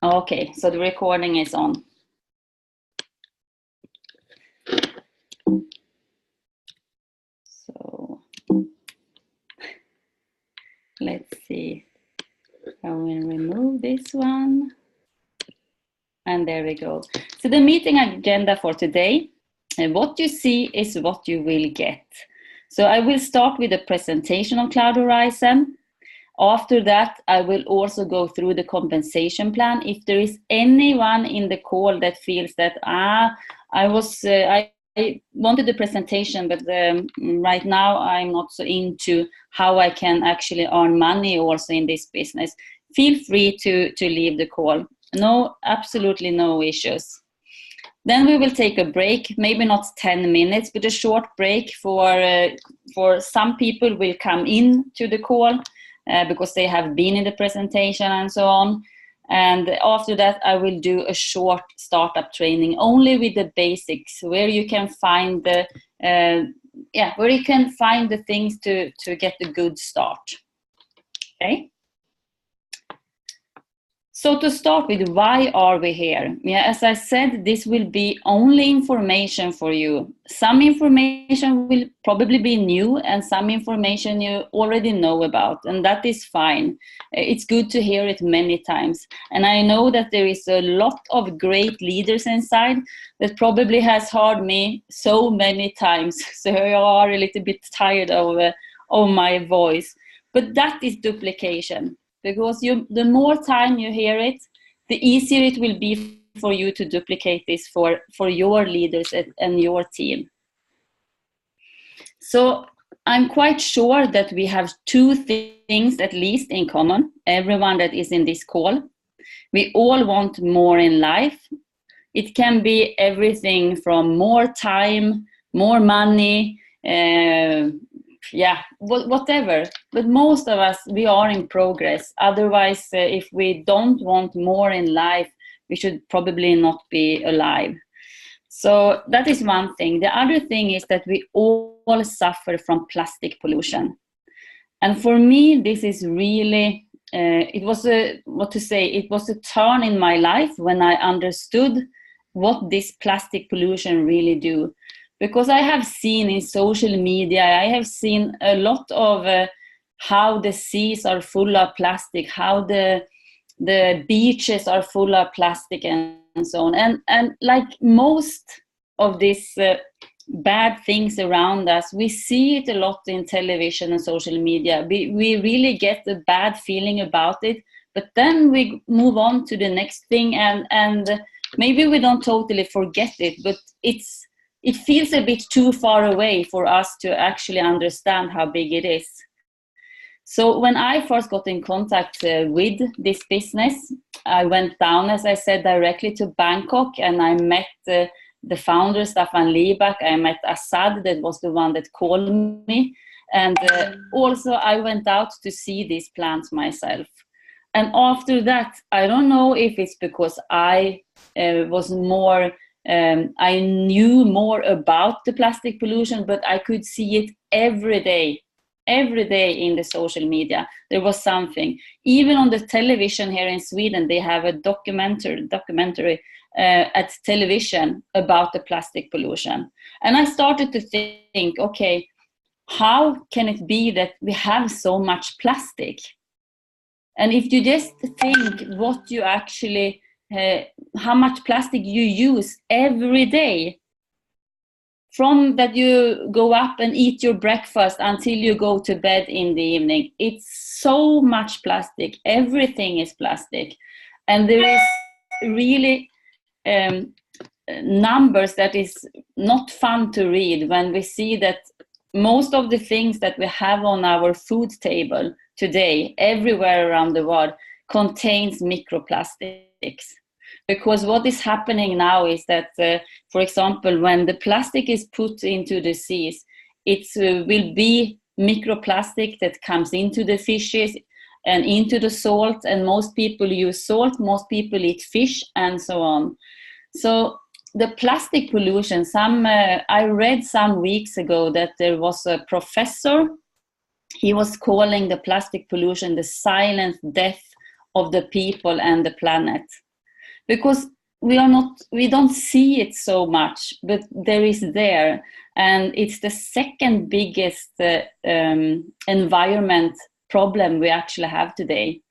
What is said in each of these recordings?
Okay, so the recording is on. So let's see. I will remove this one. And there we go. So the meeting agenda for today, what you see is what you will get. So I will start with a presentation on Cloud Horizon. After that, I will also go through the compensation plan. If there is anyone in the call that feels that, I wanted the presentation, but right now I'm not so into how I can actually earn money also in this business, feel free to leave the call. No, absolutely no issues. Then we will take a break, maybe not 10 minutes, but a short break for some people will come in to the call because they have been in the presentation and so on. And after that, I will do a short startup training only with the basics, where you can find the things to get a good start. Okay. So to start with, why are we here? Yeah, as I said, this will be only information for you. Some information will probably be new and some information you already know about, and that is fine. It's good to hear it many times. And I know that there is a lot of great leaders inside that probably has heard me so many times. So you are a little bit tired of my voice. But that is duplication. Because the more time you hear it, the easier it will be for you to duplicate this for your leaders and your team. So I'm quite sure that we have two things at least in common, everyone that is in this call. We all want more in life. It can be everything from more time, more money, whatever. But most of us, we are in progress. Otherwise, if we don't want more in life, we should probably not be alive. So that is one thing. The other thing is that we all suffer from plastic pollution. And for me, this is really, it was a turn in my life when I understood what this plastic pollution really do. Because I have seen in social media, I have seen a lot of how the seas are full of plastic, how the beaches are full of plastic and so on. And like most of these bad things around us, we see it a lot in television and social media. We really get a bad feeling about it, but then we move on to the next thing and maybe we don't totally forget it, but it feels a bit too far away for us to actually understand how big it is. So when I first got in contact with this business, I went down, as I said, directly to Bangkok, and I met the founder, Staffan Lieback. I met Assad, that was the one that called me. And also I went out to see these plants myself. And after that, I don't know if it's because I I knew more about the plastic pollution, but I could see it every day in the social media. There was something. Even on the television here in Sweden, they have a documentary at television about the plastic pollution. And I started to think, okay, how can it be that we have so much plastic? And if you just think what you actually how much plastic you use every day, from that you go up and eat your breakfast until you go to bed in the evening, it's so much plastic. Everything is plastic. And there is really numbers that is not fun to read when we see that most of the things that we have on our food table today, everywhere around the world, contains microplastics. Because what is happening now is that, for example, when the plastic is put into the seas, it will be microplastic that comes into the fishes and into the salt, and most people use salt, most people eat fish, and so on. So the plastic pollution, I read some weeks ago that there was a professor, he was calling the plastic pollution the silent death of the people and the planet. because we don't see it so much, but there is there, and it's the second biggest environment problem we actually have today.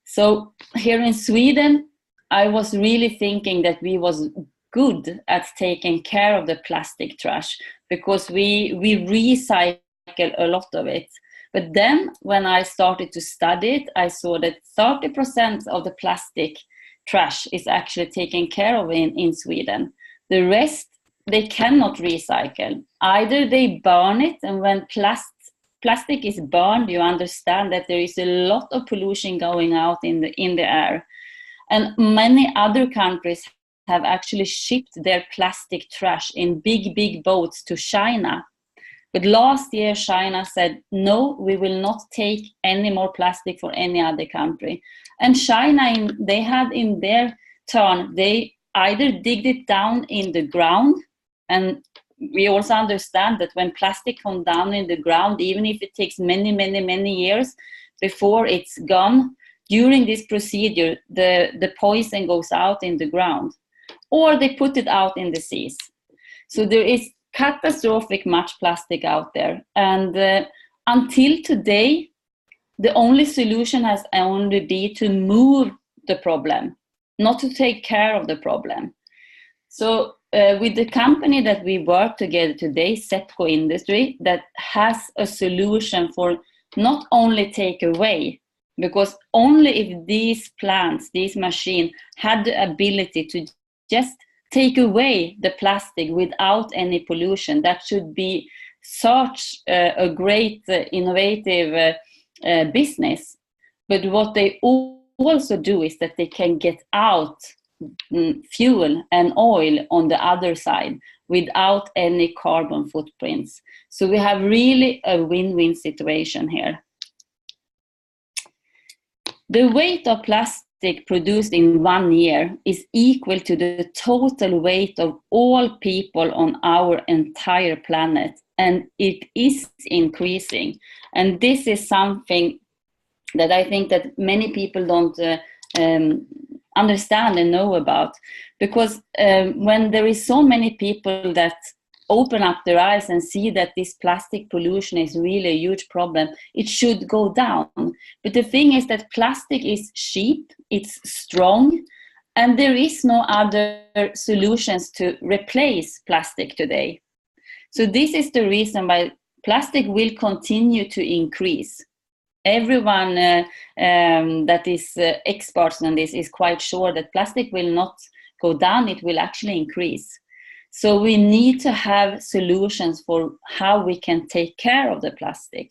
So here in Sweden, I was really thinking that we was good at taking care of the plastic trash because we recycle a lot of it. But then when I started to study it, I saw that 30% of the plastic trash is actually taken care of in Sweden. The rest, they cannot recycle. Either they burn it, and when plastic is burned, you understand that there is a lot of pollution going out in the air. And many other countries have actually shipped their plastic trash in big boats to China. But last year, China said, no, we will not take any more plastic for any other country. And China, they had in their turn, they either digged it down in the ground, and we also understand that when plastic comes down in the ground, even if it takes many years before it's gone, during this procedure, the poison goes out in the ground, or they put it out in the seas. So there is catastrophic much plastic out there. And until today, the only solution has only been to move the problem, not to take care of the problem. So with the company that we work together today, Sepco Industry, that has a solution for not only take away, because only if these plants, these machines, had the ability to just take away the plastic without any pollution, that should be such a great innovative business. But what they also do is that they can get out fuel and oil on the other side without any carbon footprints. So we have really a win-win situation here. The weight of plastic produced in 1 year is equal to the total weight of all people on our entire planet, and it is increasing. And this is something that I think that many people don't understand and know about, because when there is so many people that open up their eyes and see that this plastic pollution is really a huge problem, it should go down. But the thing is that plastic is cheap, it's strong, and there is no other solutions to replace plastic today. So this is the reason why plastic will continue to increase. Everyone that is experts on this is quite sure that plastic will not go down, it will actually increase. So we need to have solutions for how we can take care of the plastic.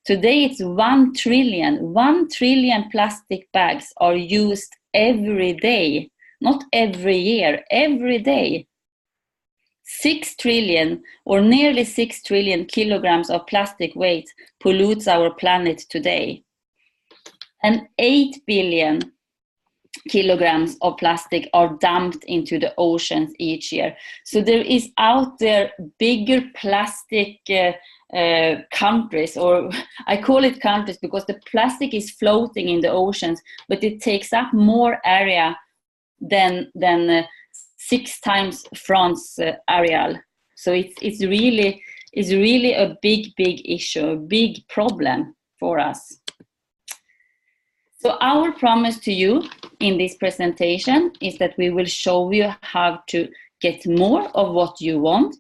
Today it's 1 trillion plastic bags are used every day, not every year, every day. 6 trillion or nearly 6 trillion kilograms of plastic weight pollutes our planet today. And 8 billion kilograms of plastic are dumped into the oceans each year. So there is out there bigger plastic countries, or I call it countries because the plastic is floating in the oceans, but it takes up more area than 6 times France area. So it's really a big issue, a big problem for us. So our promise to you in this presentation is that we will show you how to get more of what you want,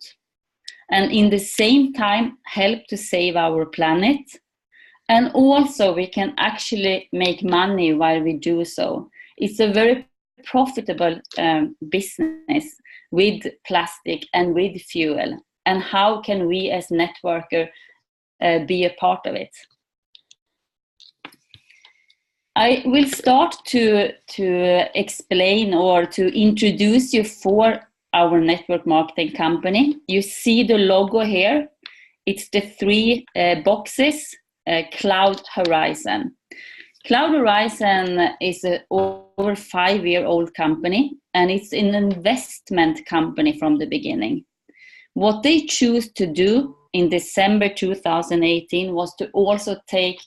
and in the same time help to save our planet. And also we can actually make money while we do so. It's a very profitable business with plastic and with fuel. And how can we as networker be a part of it? I will start to explain or to introduce you for our network marketing company. You see the logo here. It's the 3 boxes, Cloud Horizon. Cloud Horizon is an over 5-year-old company, and it's an investment company from the beginning. What they choose to do in December 2018 was to also take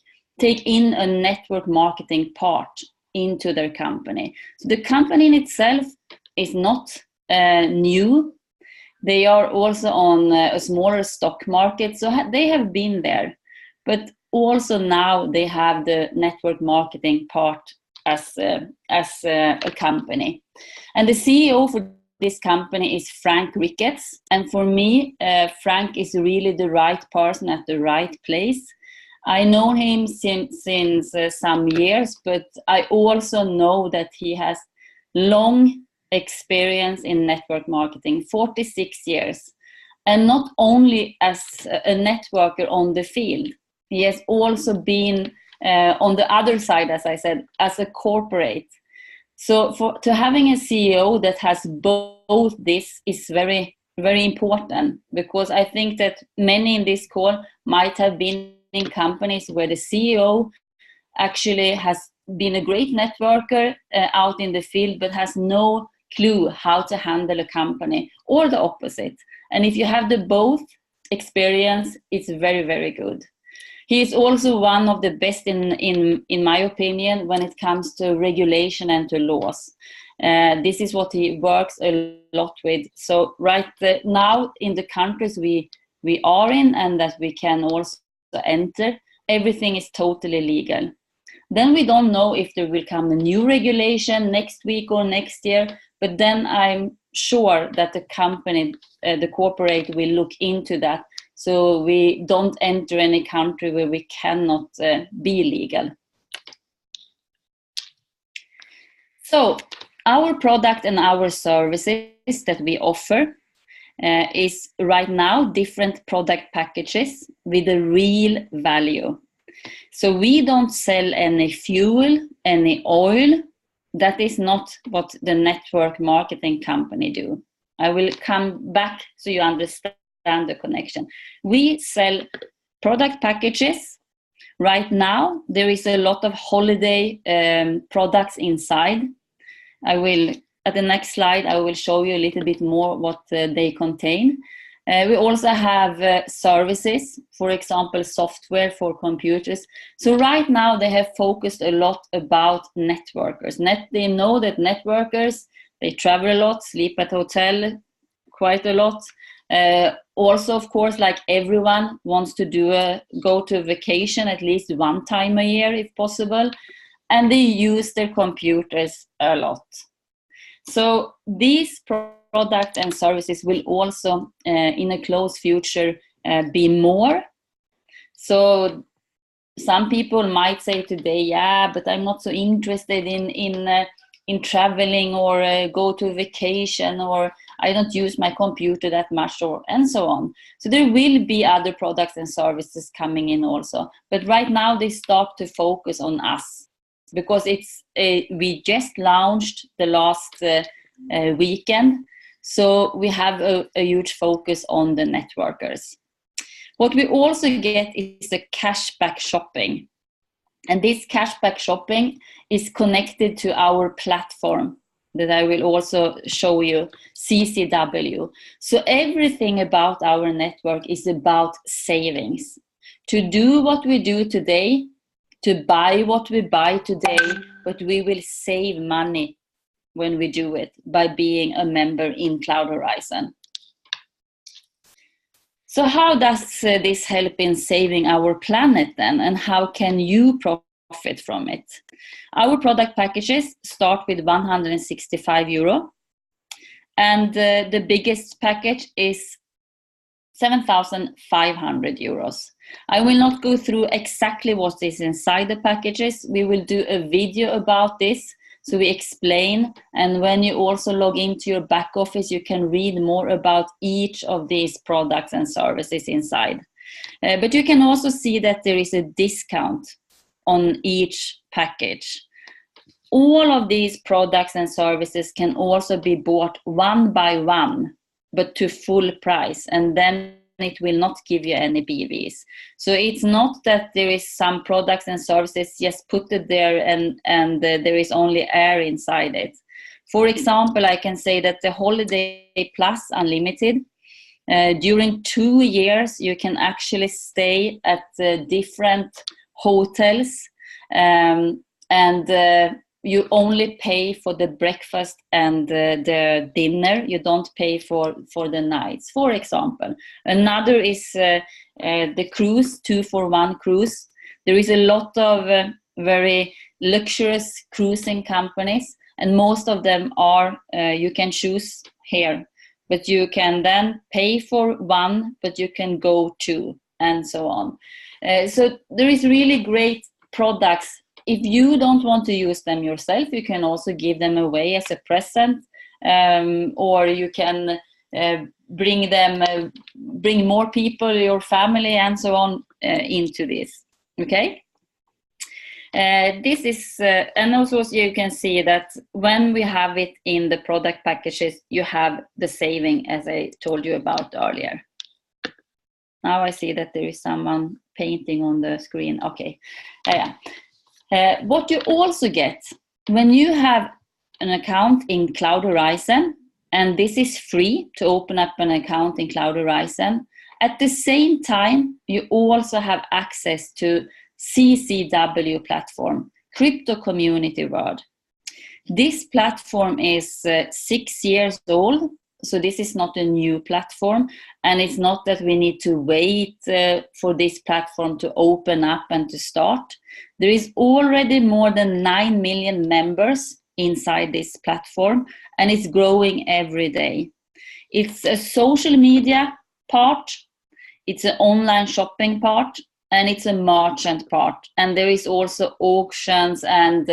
in a network marketing part into their company. So the company in itself is not new. They are also on a smaller stock market, so they have been there. But also now they have the network marketing part as a company. And the CEO for this company is Frank Ricketts. And for me, Frank is really the right person at the right place. I know him since some years, but I also know that he has long experience in network marketing, 46 years. And not only as a networker on the field, he has also been on the other side, as I said, as a corporate. So to having a CEO that has both this is very, very important, because I think that many in this call might have been in companies where the CEO actually has been a great networker out in the field, but has no clue how to handle a company, or the opposite. And if you have the both experience, it's very, very good. He is also one of the best in my opinion when it comes to regulation and to laws. This is what he works a lot with. So right now in the countries we are in and that we can also enter, everything is totally legal. Then we don't know if there will come a new regulation next week or next year, but then I'm sure that the company, the corporate will look into that, so we don't enter any country where we cannot be legal. So our product and our services that we offer is right now different product packages with a real value. So we don't sell any fuel, any oil. That is not what the network marketing company do. I will come back so you understand the connection. We sell product packages. Right now, there is a lot of holiday products inside. At the next slide, I will show you a little bit more what they contain. We also have services, for example, software for computers. So right now they have focused a lot about networkers. They know that networkers, they travel a lot, sleep at hotel quite a lot. Also, of course, like everyone wants to go to a vacation at least one time a year if possible. And they use their computers a lot. So these products and services will also, in a close future, be more. So some people might say today, yeah, but I'm not so interested in traveling or go to vacation, or I don't use my computer that much, and so on. So there will be other products and services coming in also. But right now they start to focus on us, because we just launched the last weekend. So we have a huge focus on the networkers. What we also get is the cashback shopping. And this cashback shopping is connected to our platform that I will also show you, CCW. So everything about our network is about savings. To do what we do today, to buy what we buy today, but we will save money when we do it by being a member in Cloud Horizon. So how does this help in saving our planet then, and how can you profit from it? Our product packages start with 165 euro, and the biggest package is 7,500 euros. I will not go through exactly what is inside the packages. We will do a video about this. So we explain, and when you also log into your back office, you can read more about each of these products and services inside. But you can also see that there is a discount on each package. All of these products and services can also be bought one by one, but to full price, and then it will not give you any BVs. So it's not that there is some products and services, just put it there and there is only air inside it. For example, I can say that the Holiday Plus Unlimited, during 2 years, you can actually stay at different hotels and you only pay for the breakfast and the dinner. You don't pay for the nights, for example. Another is the cruise, 2-for-1 cruise. There is a lot of very luxurious cruising companies, and most of them are, you can choose here, but you can then pay for one, but you can go two, and so on. So there is really great products. If you don't want to use them yourself, you can also give them away as a present, or you can bring more people, your family, and so on into this. Okay. This is, and also you can see that when we have it in the product packages, you have the saving, as I told you about earlier. Now I see that there is someone painting on the screen. Okay. What you also get when you have an account in Cloud Horizon, and this is free to open up an account in Cloud Horizon, at the same time, you also have access to CCW platform, Crypto Community World. This platform is 6 years old, so this is not a new platform, and it's not that we need to wait for this platform to open up and to start. There is already more than 9 million members inside this platform, and it's growing every day. It's a social media part, it's an online shopping part, and it's a merchant part. And there is also auctions and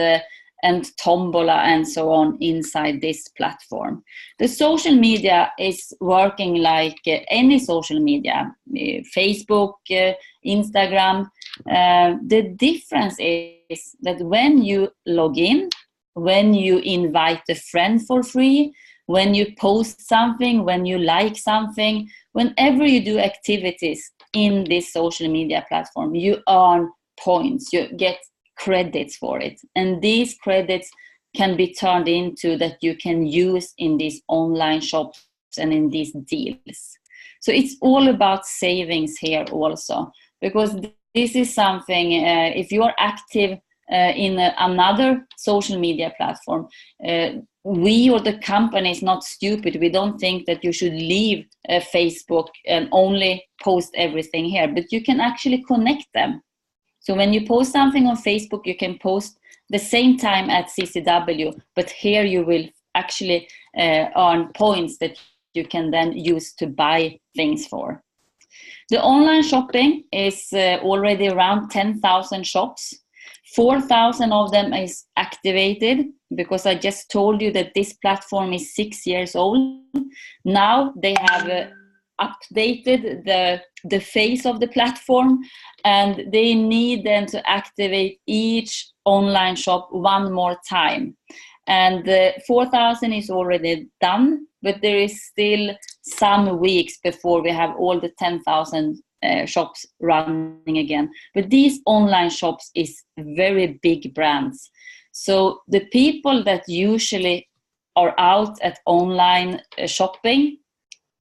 tombola and so on inside this platform. The social media is working like any social media, Facebook, Instagram. The difference is that when you log in, when you invite a friend for free, when you post something, when you like something, whenever you do activities in this social media platform, you earn points, you get credits for it. And these credits can be turned into that you can use in these online shops and in these deals. So it's all about savings here also, because this is something, if you are active in another social media platform, we or the company is not stupid. We don't think that you should leave Facebook and only post everything here, but you can actually connect them. So when you post something on Facebook, you can post the same time at CCW, but here you will actually earn points that you can then use to buy things for. The online shopping is already around 10,000 shops. 4,000 of them is activated, because I just told you that this platform is 6 years old. Now they have updated the face of the platform, and they need then to activate each online shop one more time. And 4,000 is already done, but there is still some weeks before we have all the 10,000 shops running again. But these online shops is very big brands. So the people that usually are out at online shopping,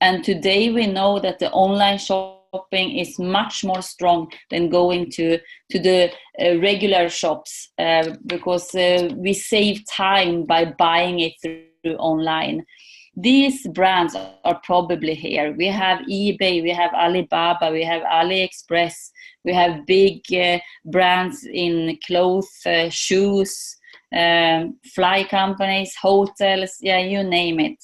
and today we know that the online shopping is much more strong than going to the regular shops, because we save time by buying it through online. These brands are probably here. We have eBay, we have Alibaba, we have AliExpress, we have big brands in clothes, shoes, fly companies, hotels, yeah, you name it.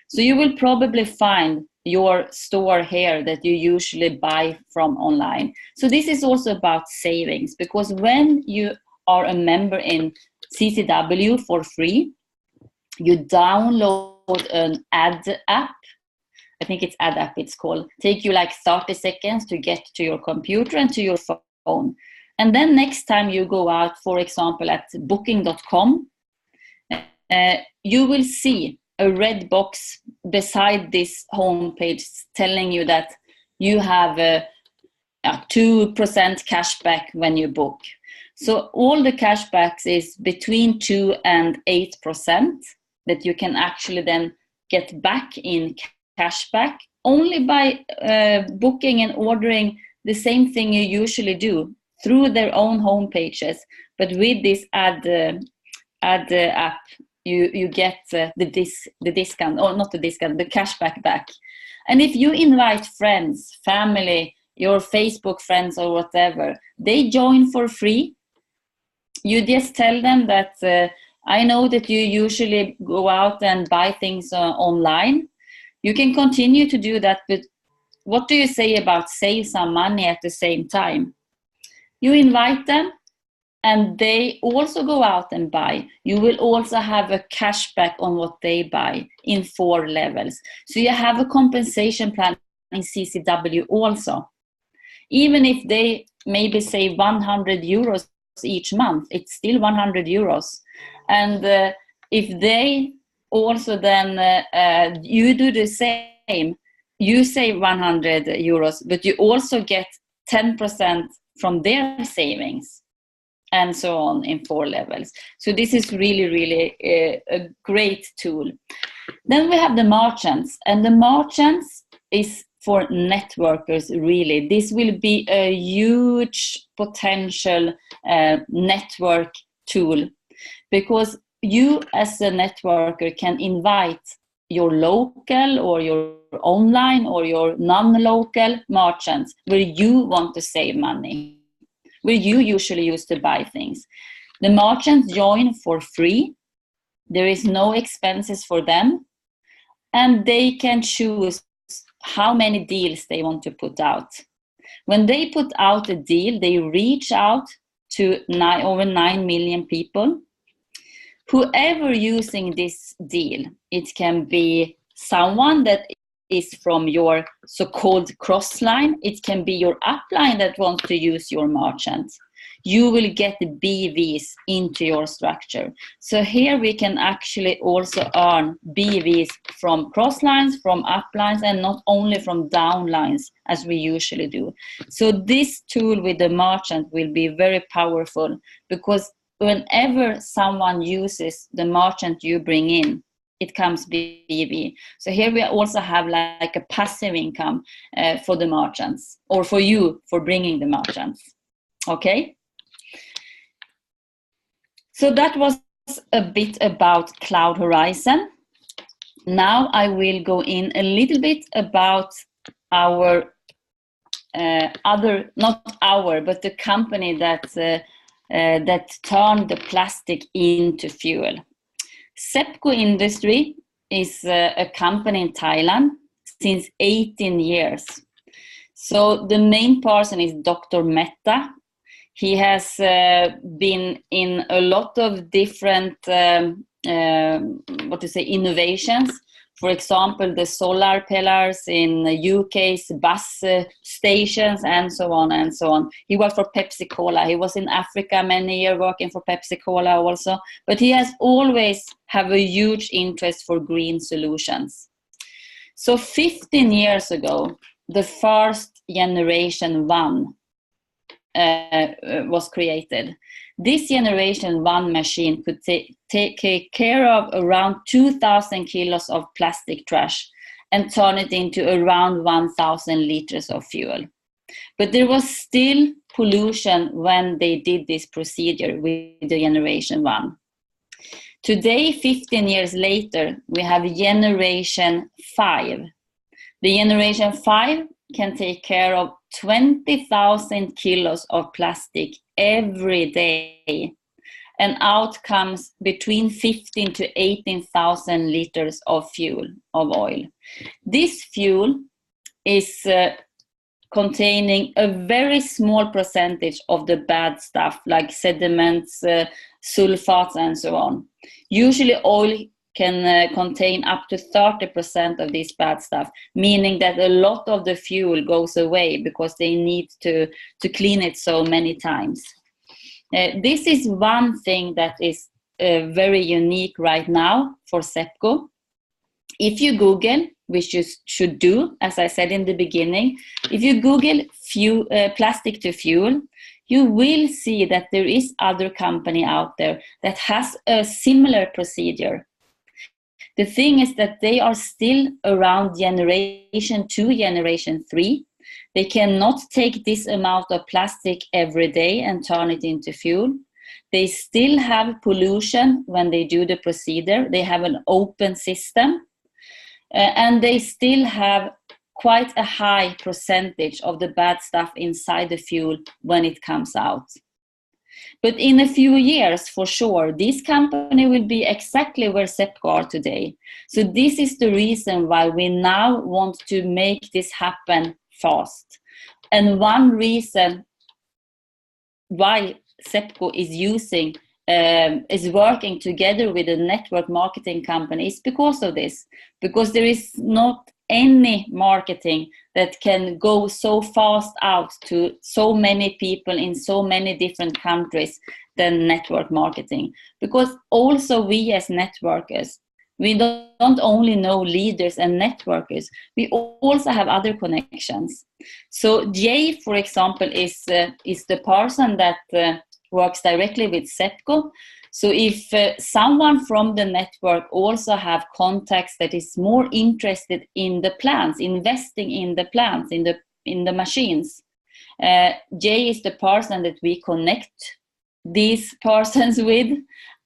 So you will probably find your store here that you usually buy from online. So this is also about savings, because when you are a member in CCW for free, you download an ad app. I think it's ad app it's called. Take you like 30 seconds to get to your computer and to your phone. And then next time you go out, for example, at booking.com, you will see a red box beside this homepage telling you that you have a 2% cashback when you book. So all the cashbacks is between 2 and 8% that you can actually then get back in cashback only by booking and ordering the same thing you usually do through their own homepages, but with this ad add the app, you get the discount, or not the discount, the cashback back. And if you invite friends, family, your Facebook friends or whatever, they join for free. You just tell them that I know that you usually go out and buy things online. You can continue to do that, but what do you say about save some money at the same time? You invite them, and they also go out and buy. You will also have a cashback on what they buy in 4 levels. So you have a compensation plan in CCW also. Even if they maybe save 100 euros each month, it's still 100 euros. And if they also then, you do the same, you save 100 euros, but you also get 10% from their savings, and so on in 4 levels. So this is really, really a great tool. Then we have the merchants, and the merchants is for networkers, really. This will be a huge potential network tool, because you as a networker can invite your local or your online or your non-local merchants where you want to save money, where you usually used to buy things. The merchants join for free. There is no expenses for them, and they can choose how many deals they want to put out. When they put out a deal, they reach out to over 9 million people. Whoever using this deal, it can be someone that is from your so-called cross-line. It can be your upline that wants to use your merchant. You will get the BVs into your structure. So here we can actually also earn BVs from cross-lines, from uplines, and not only from downlines as we usually do. So this tool with the merchant will be very powerful, because whenever someone uses the merchant you bring in, it comes BV. So here we also have like a passive income for the merchants, or for you for bringing the merchants. Okay? So that was a bit about Cloud Horizon. Now I will go in a little bit about our but the company that turned the plastic into fuel. Sepco Industry is a company in Thailand since 18 years. So the main person is Dr. Mehta. He has been in a lot of different innovations. For example, the solar pillars in the UK's bus stations, and so on and so on. He worked for Pepsi Cola. He was in Africa many years working for Pepsi Cola also. But he has always have a huge interest for green solutions. So 15 years ago, the first generation 1 was created. This generation 1 machine could take care of around 2,000 kilos of plastic trash and turn it into around 1,000 liters of fuel. But there was still pollution when they did this procedure with the generation 1. Today, 15 years later, we have generation 5. The generation 5 can take care of 20,000 kilos of plastic every day, and out comes between 15 to 18,000 liters of fuel, of oil. This fuel is containing a very small percentage of the bad stuff, like sediments, sulfates, and so on. Usually oil can contain up to 30% of this bad stuff, meaning that a lot of the fuel goes away because they need to clean it so many times. This is one thing that is very unique right now for Sepco. If you Google, which you should do, as I said in the beginning, if you Google plastic to fuel, you will see that there is other company out there that has a similar procedure. The thing is that they are still around generation 2, generation 3. They cannot take this amount of plastic every day and turn it into fuel. They still have pollution when they do the procedure. They have an open system, and they still have quite a high percentage of the bad stuff inside the fuel when it comes out. But in a few years, for sure, this company will be exactly where SEPCO are today. So this is the reason why we now want to make this happen fast. And one reason why SEPCO is working together with a network marketing company is because of this. Because there is not any marketing that can go so fast out to so many people in so many different countries than network marketing. Because also we as networkers, we don't only know leaders and networkers, we also have other connections. So Jay, for example, is the person that works directly with SEPCO. So if someone from the network also have contacts that is more interested in the plants, investing in the plants, in the machines, Jay is the person that we connect these persons with,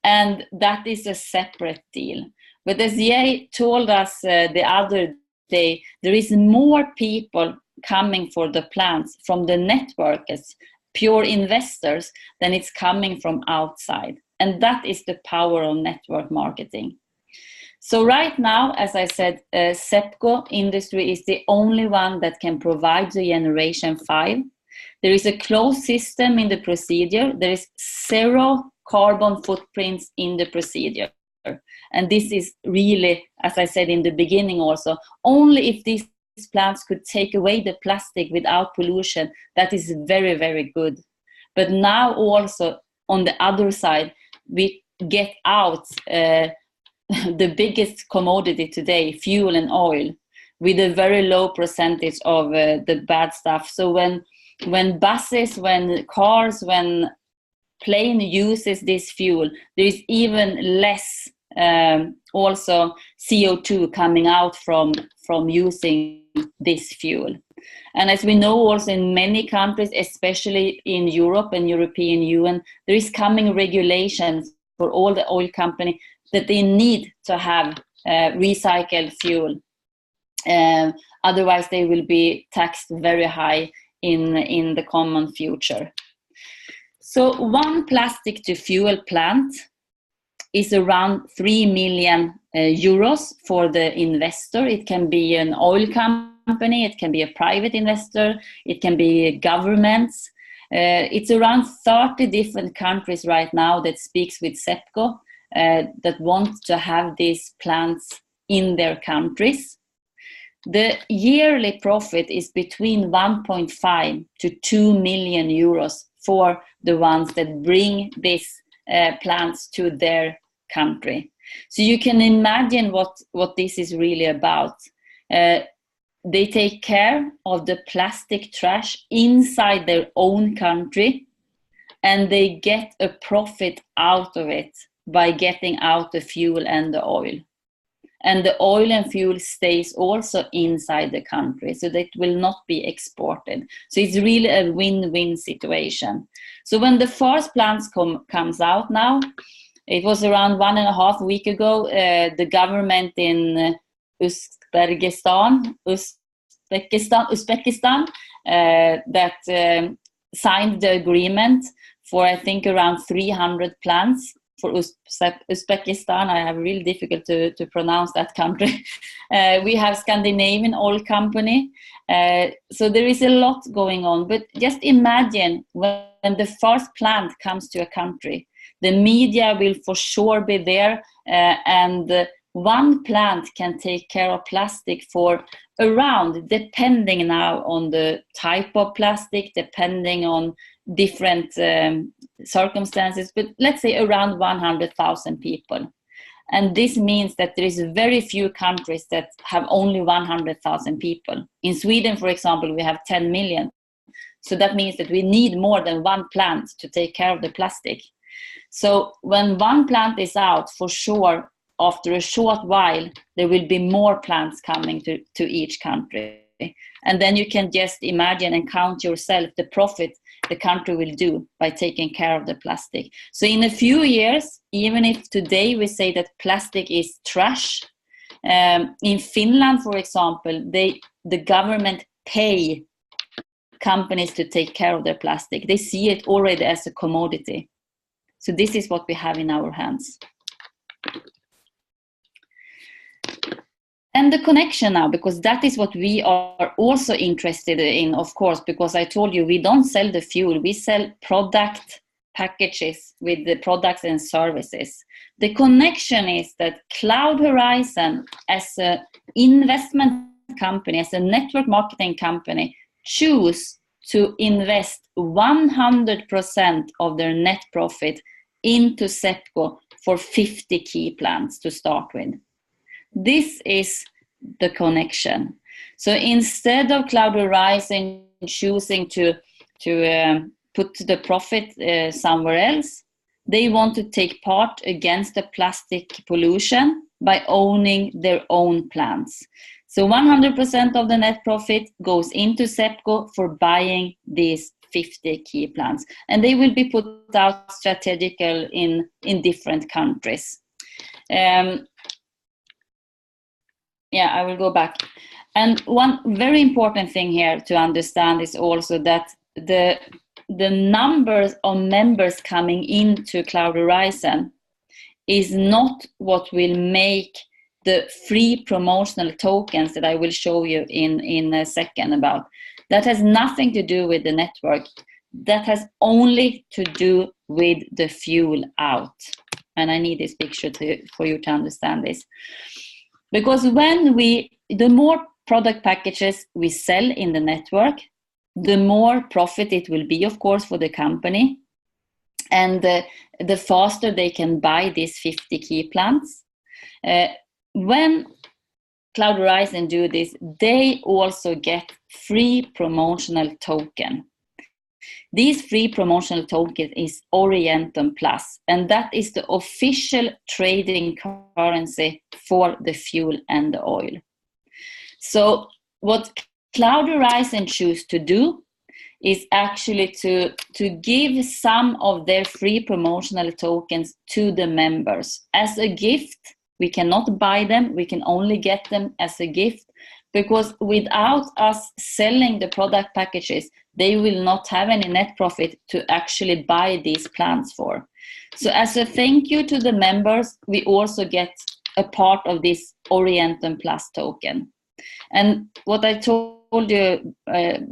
and that is a separate deal. But as Jay told us the other day, there is more people coming for the plants from the network as pure investors than it's coming from outside. And that is the power of network marketing. So right now, as I said, SEPCO industry is the only one that can provide the generation 5. There is a closed system in the procedure. There is 0 carbon footprints in the procedure. And this is really, as I said in the beginning also, only if these plants could take away the plastic without pollution, that is very, very good. But now also on the other side, we get out the biggest commodity today, fuel and oil, with a very low percentage of the bad stuff. So when buses, when cars, when plane uses this fuel, there is even less also CO2 coming out from using this fuel. And as we know also in many countries, especially in Europe and European Union, there is coming regulations for all the oil companies that they need to have recycled fuel. Otherwise they will be taxed very high in the common future. So one plastic to fuel plant is around 3 million euros for the investor. It can be an oil company, it can be a private investor, it can be governments. It's around 30 different countries right now that speaks with SEPCO that want to have these plants in their countries. The yearly profit is between 1.5 to 2 million euros for the ones that bring these plants to their country. So you can imagine what this is really about. They take care of the plastic trash inside their own country, and they get a profit out of it by getting out the fuel and the oil. And the oil and fuel stays also inside the country, so that will not be exported. So it's really a win-win situation. So when the first plants comes out now, it was around 1.5 weeks ago, the government in Uzbekistan that signed the agreement for, I think, around 300 plants for Uzbekistan. I have really difficult to pronounce that country. We have Scandinavian oil company. So there is a lot going on. But just imagine when the first plant comes to a country, the media will for sure be there, and one plant can take care of plastic for around, depending now on the type of plastic, depending on different circumstances, but let's say around 100,000 people. And this means that there is very few countries that have only 100,000 people. In Sweden, for example, we have 10 million. So that means that we need more than one plant to take care of the plastic. So when one plant is out, for sure, after a short while, there will be more plants coming to each country. And then you can just imagine and count yourself the profit the country will do by taking care of the plastic. So in a few years, even if today we say that plastic is trash, in Finland, for example, the government pay companies to take care of their plastic. They see it already as a commodity. So this is what we have in our hands. And the connection now, because that is what we are also interested in, of course, because I told you we don't sell the fuel, we sell product packages with the products and services. The connection is that Cloud Horizon, as an investment company, as a network marketing company, choose to invest 100% of their net profit into SEPCO for 50 key plants to start with. This is the connection. So instead of Cloud Horizon choosing to put the profit somewhere else, they want to take part against the plastic pollution by owning their own plants. So 100% of the net profit goes into SEPCO for buying these 50 key plants. And they will be put out strategically in different countries. I will go back. And one very important thing here to understand is also that the numbers of members coming into Cloud Horizon is not what will make the free promotional tokens that I will show you in a second about. That has nothing to do with the network. That has only to do with the fuel out. And I need this picture for you to understand this. Because the more product packages we sell in the network, the more profit it will be, of course, for the company. And the faster they can buy these 50 key plants. When Cloud Horizon do this, they also get free promotional token. These free promotional token is Orientum Plus, and that is the official trading currency for the fuel and the oil. So what Cloud Horizon choose to do is actually to give some of their free promotional tokens to the members as a gift. We cannot buy them, we can only get them as a gift, because without us selling the product packages, they will not have any net profit to actually buy these plants for. So as a thank you to the members, we also get a part of this Orientum Plus token. And what I told you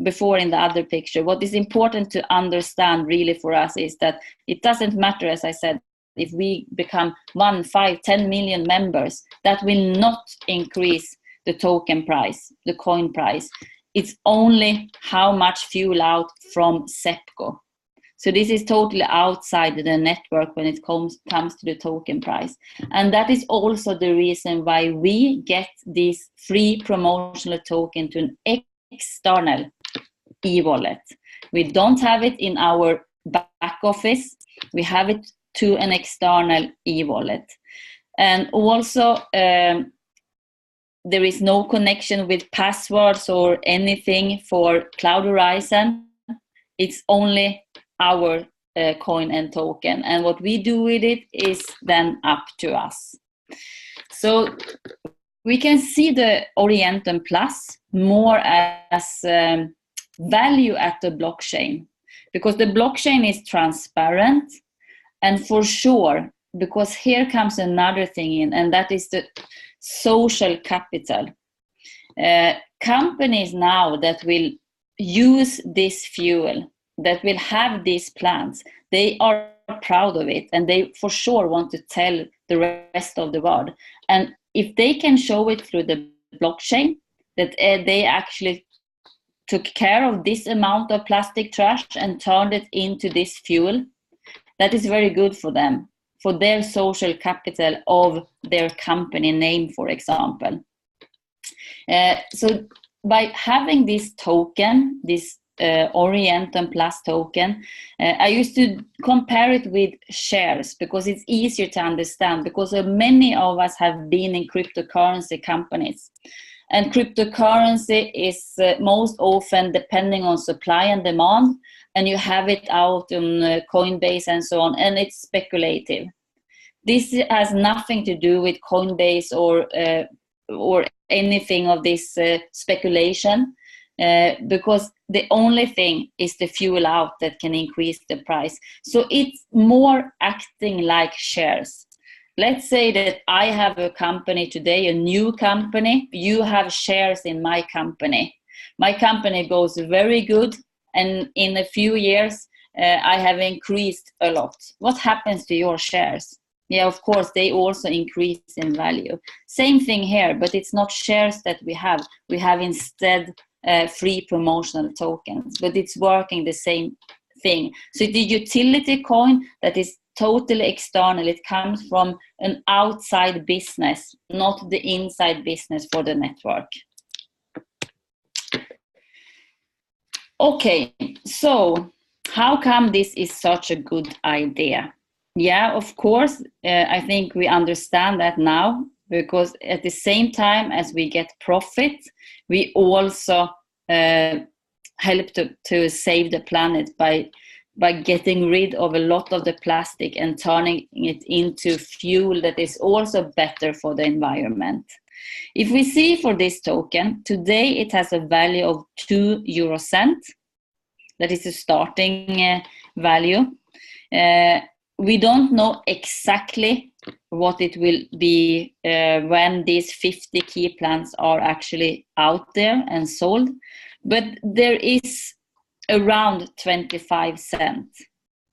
before in the other picture, what is important to understand really for us is that it doesn't matter, as I said, if we become 1, 5, 10 million members, that will not increase the token price, the coin price. It's only how much fuel out from SEPCO. So this is totally outside the network when it comes to the token price. And that is also the reason why we get this free promotional token to an external e-wallet. We don't have it in our back office. We have it to an external e-wallet. And also, there is no connection with passwords or anything for Cloud Horizon. It's only our coin and token. And what we do with it is then up to us. So we can see the Orientum Plus more as value at the blockchain, because the blockchain is transparent. And for sure, because here comes another thing in, and that is the social capital. Companies now that will use this fuel, that will have these plants, they are proud of it, and they for sure want to tell the rest of the world. And if they can show it through the blockchain, that they actually took care of this amount of plastic trash and turned it into this fuel, that is very good for them, for their social capital of their company name, for example. So by having this token, this Orientum Plus token, I used to compare it with shares because it's easier to understand, because many of us have been in cryptocurrency companies. And cryptocurrency is most often depending on supply and demand. and you have it out on Coinbase and so on, and it's speculative. This has nothing to do with Coinbase or anything of this speculation, because the only thing is the fuel out that can increase the price. So it's more acting like shares. Let's say that I have a company today, a new company. You have shares in my company. My company goes very good, and in a few years, I have increased a lot. What happens to your shares? Yeah, of course, they also increase in value. Same thing here, but it's not shares that we have. We have instead free promotional tokens, but it's working the same thing. So the utility coin that is totally external, it comes from an outside business, not the inside business for the network. Okay, so how come this is such a good idea? Yeah, of course, I think we understand that now, because at the same time as we get profit, we also help to save the planet by getting rid of a lot of the plastic and turning it into fuel that is also better for the environment. If we see for this token, today it has a value of 2 euro cent. That is the starting value. We don't know exactly what it will be when these 50 key plants are actually out there and sold, but there is around 25 cents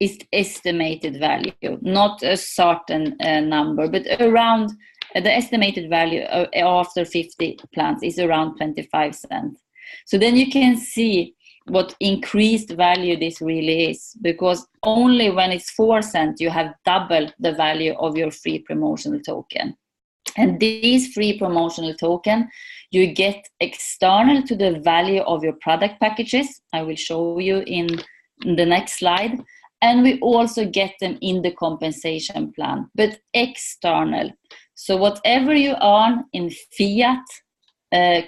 is estimated value, not a certain number, but around the estimated value after 50 plants is around 25 cents. So then you can see what increased value this really is, because only when it's 4 cents you have double the value of your free promotional token. And these free promotional token you get external to the value of your product packages. I will show you in the next slide. And we also get them in the compensation plan, but external. So whatever you earn in fiat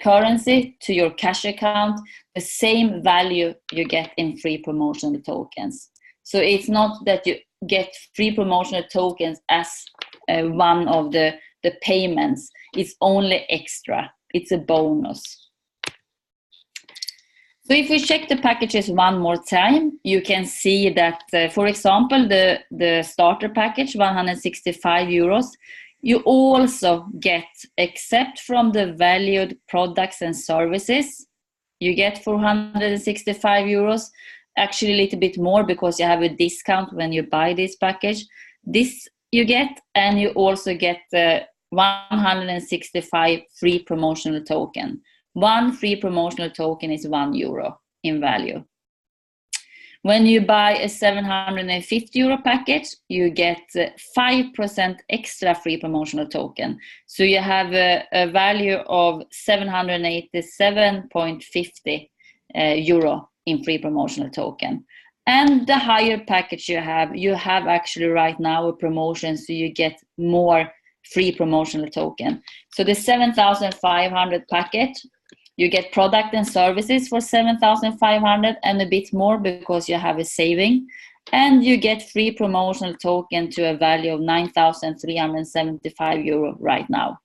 currency to your cash account, the same value you get in free promotional tokens. So it's not that you get free promotional tokens as one of the payments. It's only extra. It's a bonus. So if we check the packages one more time, you can see that, for example, the starter package, 165 euros, you also get, except from the valued products and services, you get 465 euros, actually a little bit more because you have a discount when you buy this package. This you get, and you also get 165 free promotional token. One free promotional token is 1 euro in value. When you buy a 750 euro package, you get 5% extra free promotional token. So you have a value of 787.50 euro in free promotional token. And the higher package you have actually right now a promotion, so you get more free promotional token. So the 7,500 package, you get product and services for 7,500 and a bit more because you have a saving. And you get free promotional token to a value of 9,375 euro right now.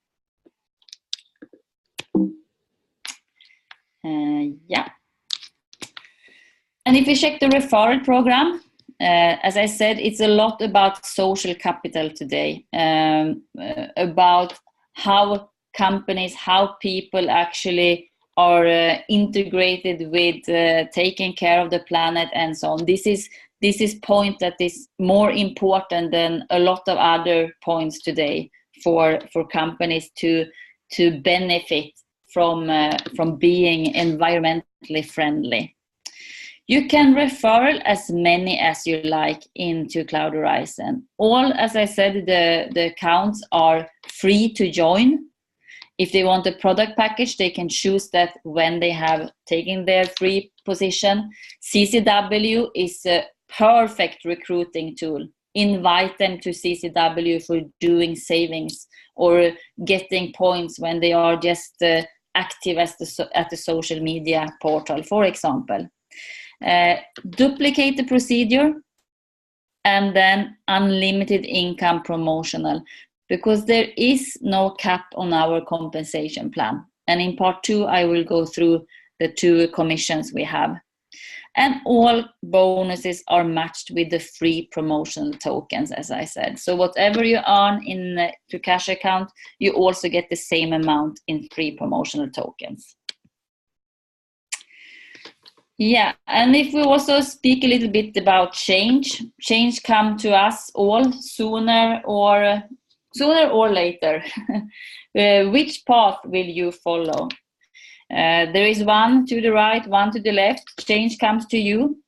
Yeah. And if you check the referral program, as I said, it's a lot about social capital today, about how companies, how people actually are integrated with taking care of the planet and so on. This is point that is more important than a lot of other points today for companies to benefit from being environmentally friendly. You can refer as many as you like into Cloud Horizon. All, as I said, the accounts are free to join. If they want a product package, they can choose that when they have taken their free position. CCW is a perfect recruiting tool. Invite them to CCW for doing savings or getting points when they are just active at the social media portal, for example. duplicate the procedure, and then unlimited income promotional, because there is no cap on our compensation plan. And in part 2, I will go through the 2 commissions we have. And all bonuses are matched with the free promotional tokens, as I said. So whatever you earn in to cash account, you also get the same amount in free promotional tokens. Yeah, and if we also speak a little bit about change come to us all sooner or later. Which path will you follow? There is one to the right, one to the left. Change comes to you,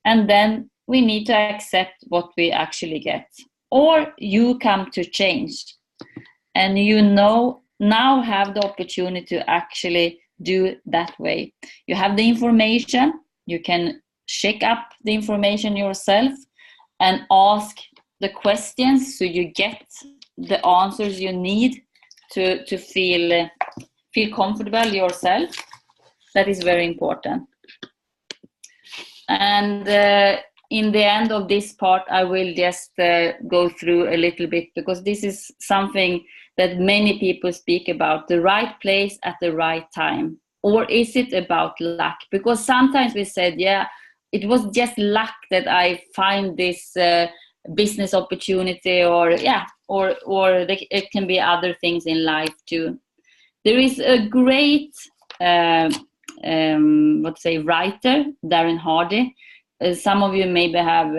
and then we need to accept what we actually get. Or you come to change, and you now have the opportunity to actually do that way. You have the information, you can check up the information yourself and ask the questions so you get the answers you need to feel comfortable yourself. That is very important. And in the end of this part, I will just go through a little bit, because this is something that many people speak about, the right place at the right time. Or is it about luck? Because sometimes we said, yeah, it was just luck that I find this business opportunity, or it can be other things in life too. There is a great writer, Darren Hardy. Some of you maybe have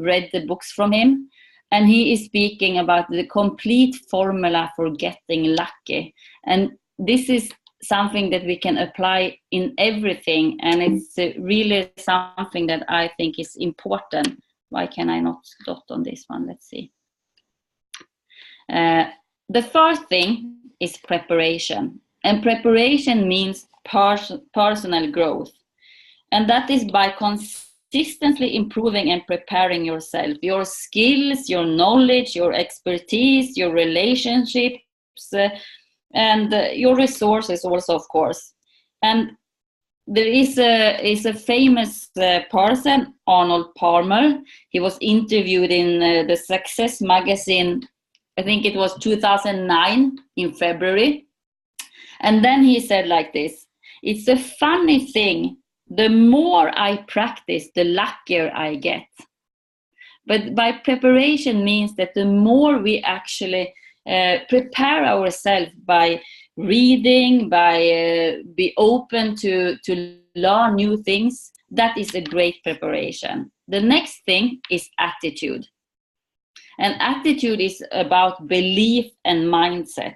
read the books from him, and he is speaking about the complete formula for getting lucky. And this is something that we can apply in everything, and it's really something that I think is important. Why can I not dot on this one? Let's see. The first thing is preparation, and preparation means personal growth, and that is by consistently improving and preparing yourself, your skills, your knowledge, your expertise, your relationships, and your resources also, of course. And there is a famous person, Arnold Palmer. He was interviewed in the Success magazine, I think it was 2009 in February. And then he said like this: it's a funny thing, the more I practice, the luckier I get. But by preparation means that the more we actually prepare ourselves by reading, by be open to learn new things, that is a great preparation. The next thing is attitude. And attitude is about belief and mindset.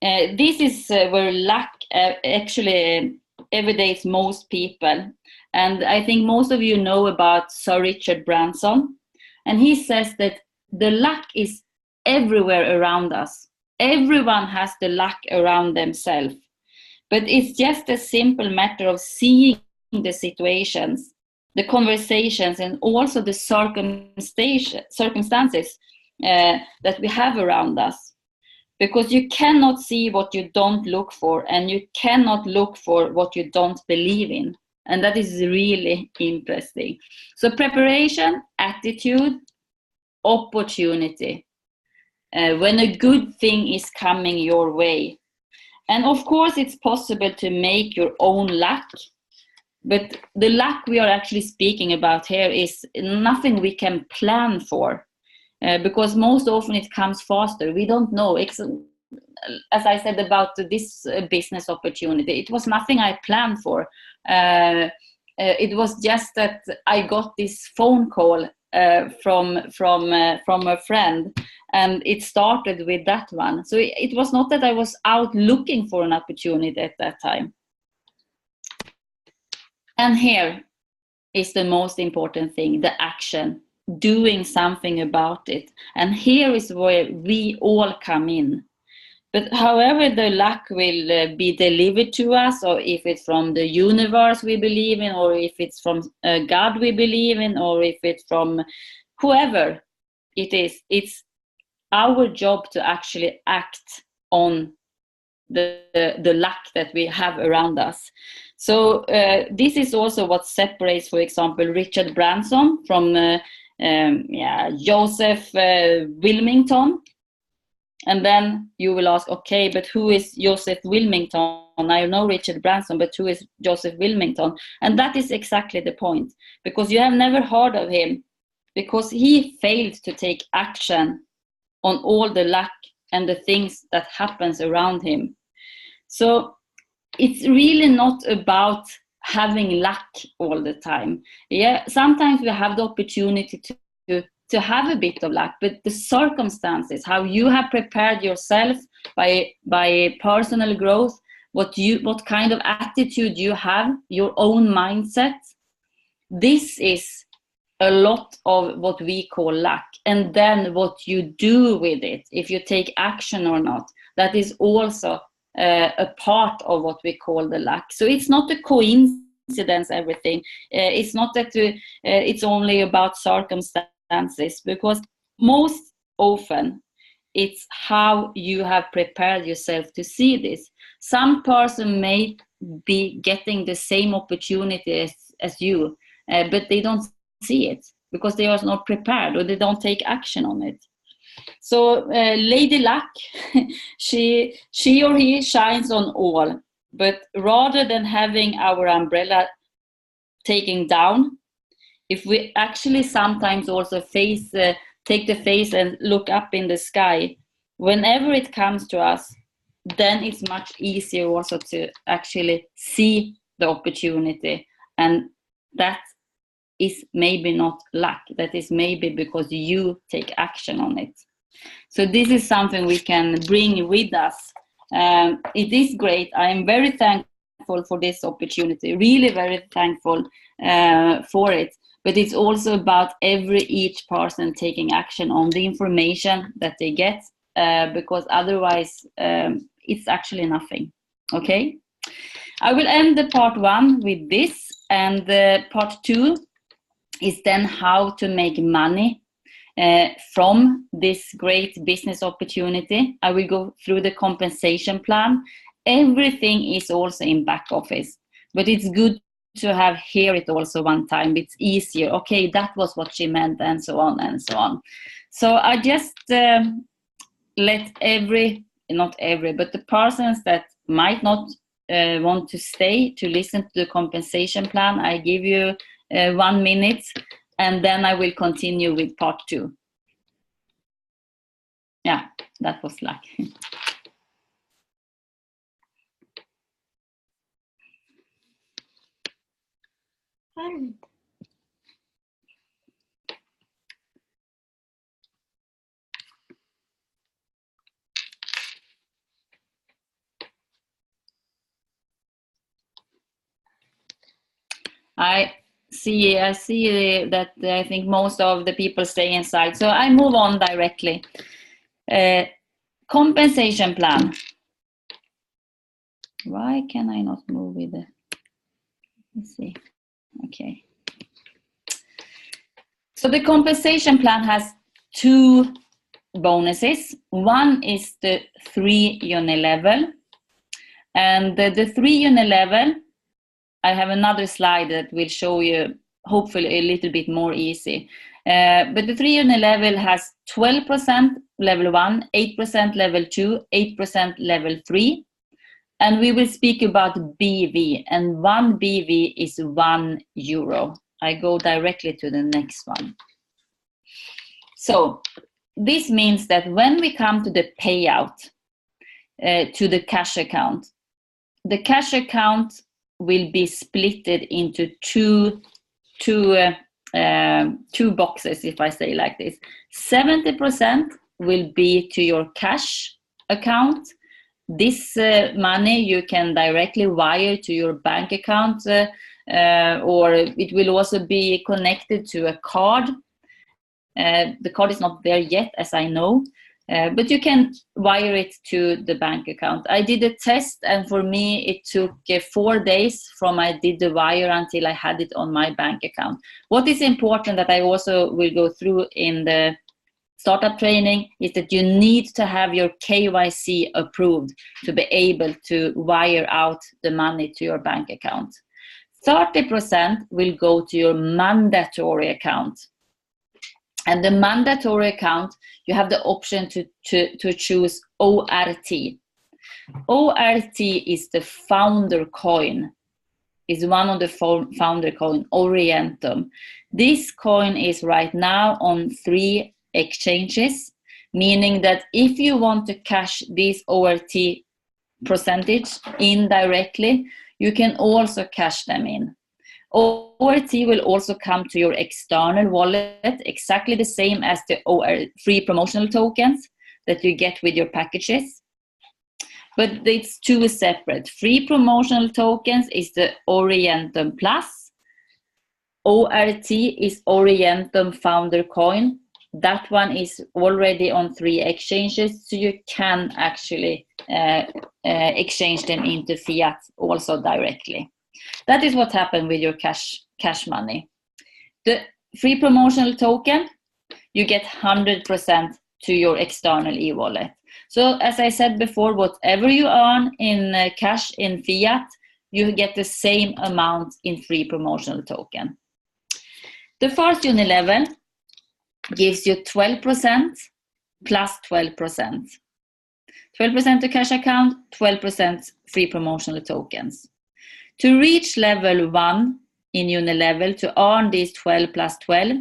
This is where luck actually everydays most people. And I think most of you know about Sir Richard Branson. And he says that the luck is everywhere around us. Everyone has the luck around themselves. But it's just a simple matter of seeing the situations, the conversations, and also the circumstances that we have around us. Because you cannot see what you don't look for, and you cannot look for what you don't believe in. And that is really interesting. So preparation, attitude, opportunity. When a good thing is coming your way. And of course, it's possible to make your own luck. But the luck we are actually speaking about here is nothing we can plan for. Because most often it comes faster. We don't know. It's, as I said about this business opportunity, it was nothing I planned for. It was just that I got this phone call from a friend, and it started with that one. So it was not that I was out looking for an opportunity at that time. And here is the most important thing, the action, doing something about it. And here is where we all come in. But however the luck will be delivered to us, or if it's from the universe we believe in, or if it's from God we believe in, or if it's from whoever it is, it's our job to actually act on the luck that we have around us. So this is also what separates, for example, Richard Branson from Joseph Wilmington. And then you will ask, okay, but who is Joseph Wilmington? I know Richard Branson, but who is Joseph Wilmington? And that is exactly the point, because you have never heard of him, because he failed to take action on all the luck and the things that happens around him. So it's really not about having luck all the time. Yeah, sometimes we have the opportunity to have a bit of luck, but the circumstances, how you have prepared yourself by personal growth, what kind of attitude you have, your own mindset, this is a lot of what we call luck. And then what you do with it, if you take action or not, that is also a part of what we call the luck. So it's not a coincidence, everything. It's not that it's only about circumstances, because most often it's how you have prepared yourself to see this. Some person may be getting the same opportunity as you, but they don't see it because they are not prepared, or they don't take action on it. So Lady Luck, she or he shines on all, but rather than having our umbrella taken down, if we actually sometimes also take the face and look up in the sky, whenever it comes to us, then it's much easier also to actually see the opportunity. And that is maybe not luck, that is maybe because you take action on it. So this is something we can bring with us. It is great. I am very thankful for this opportunity, really very thankful for it. But it's also about each person taking action on the information that they get, because otherwise it's actually nothing. Okay, I will end the part 1 with this, and the part 2 is then how to make money from this great business opportunity. I will go through the compensation plan. Everything is also in back office, but it's good to have hear it also one time. It's easier. Okay, that was what she meant, and so on and so on. So I just let not every, but the persons that might not want to stay to listen to the compensation plan, I give you 1 minute, and then I will continue with part 2. Yeah, that was luck. I see that I think most of the people stay inside. So I move on directly. Compensation plan. Why can I not move with it? Let's see. Okay. So the compensation plan has 2 bonuses. One is the 3 unilevel. And the 3 unilevel, I have another slide that will show you hopefully a little bit more easy. But the 3 unilevel has 12% level 1, 8% level 2, 8% level 3. And we will speak about BV, and 1 BV is €1. I go directly to the next one. So this means that when we come to the payout to the cash account will be splitted into two boxes, if I say like this. 70% will be to your cash account. This money you can directly wire to your bank account, or it will also be connected to a card. The card is not there yet, as I know, but you can wire it to the bank account. I did a test, and for me it took 4 days from I did the wire until I had it on my bank account. What is important that I also will go through in the startup training is that you need to have your KYC approved to be able to wire out the money to your bank account. 30% will go to your mandatory account. And the mandatory account, you have the option to choose ORT. ORT is the founder coin, is one of the founder coin, Orientum. This coin is right now on 3 exchanges, meaning that if you want to cash this ORT percentage in directly, you can also cash them in. ORT will also come to your external wallet, exactly the same as the free promotional tokens that you get with your packages. But it's 2 separate. Free promotional tokens is the Orientum Plus. ORT is Orientum Founder Coin. That one is already on 3 exchanges, so you can actually exchange them into fiat also directly. That is what happened with your cash money. The free promotional token, you get 100% to your external e-wallet. So as I said before, whatever you earn in cash in fiat, you get the same amount in free promotional token. The first unilevel gives you 12% plus 12%. 12% to cash account, 12% free promotional tokens. To reach level 1 in Unilevel, to earn these 12 plus 12,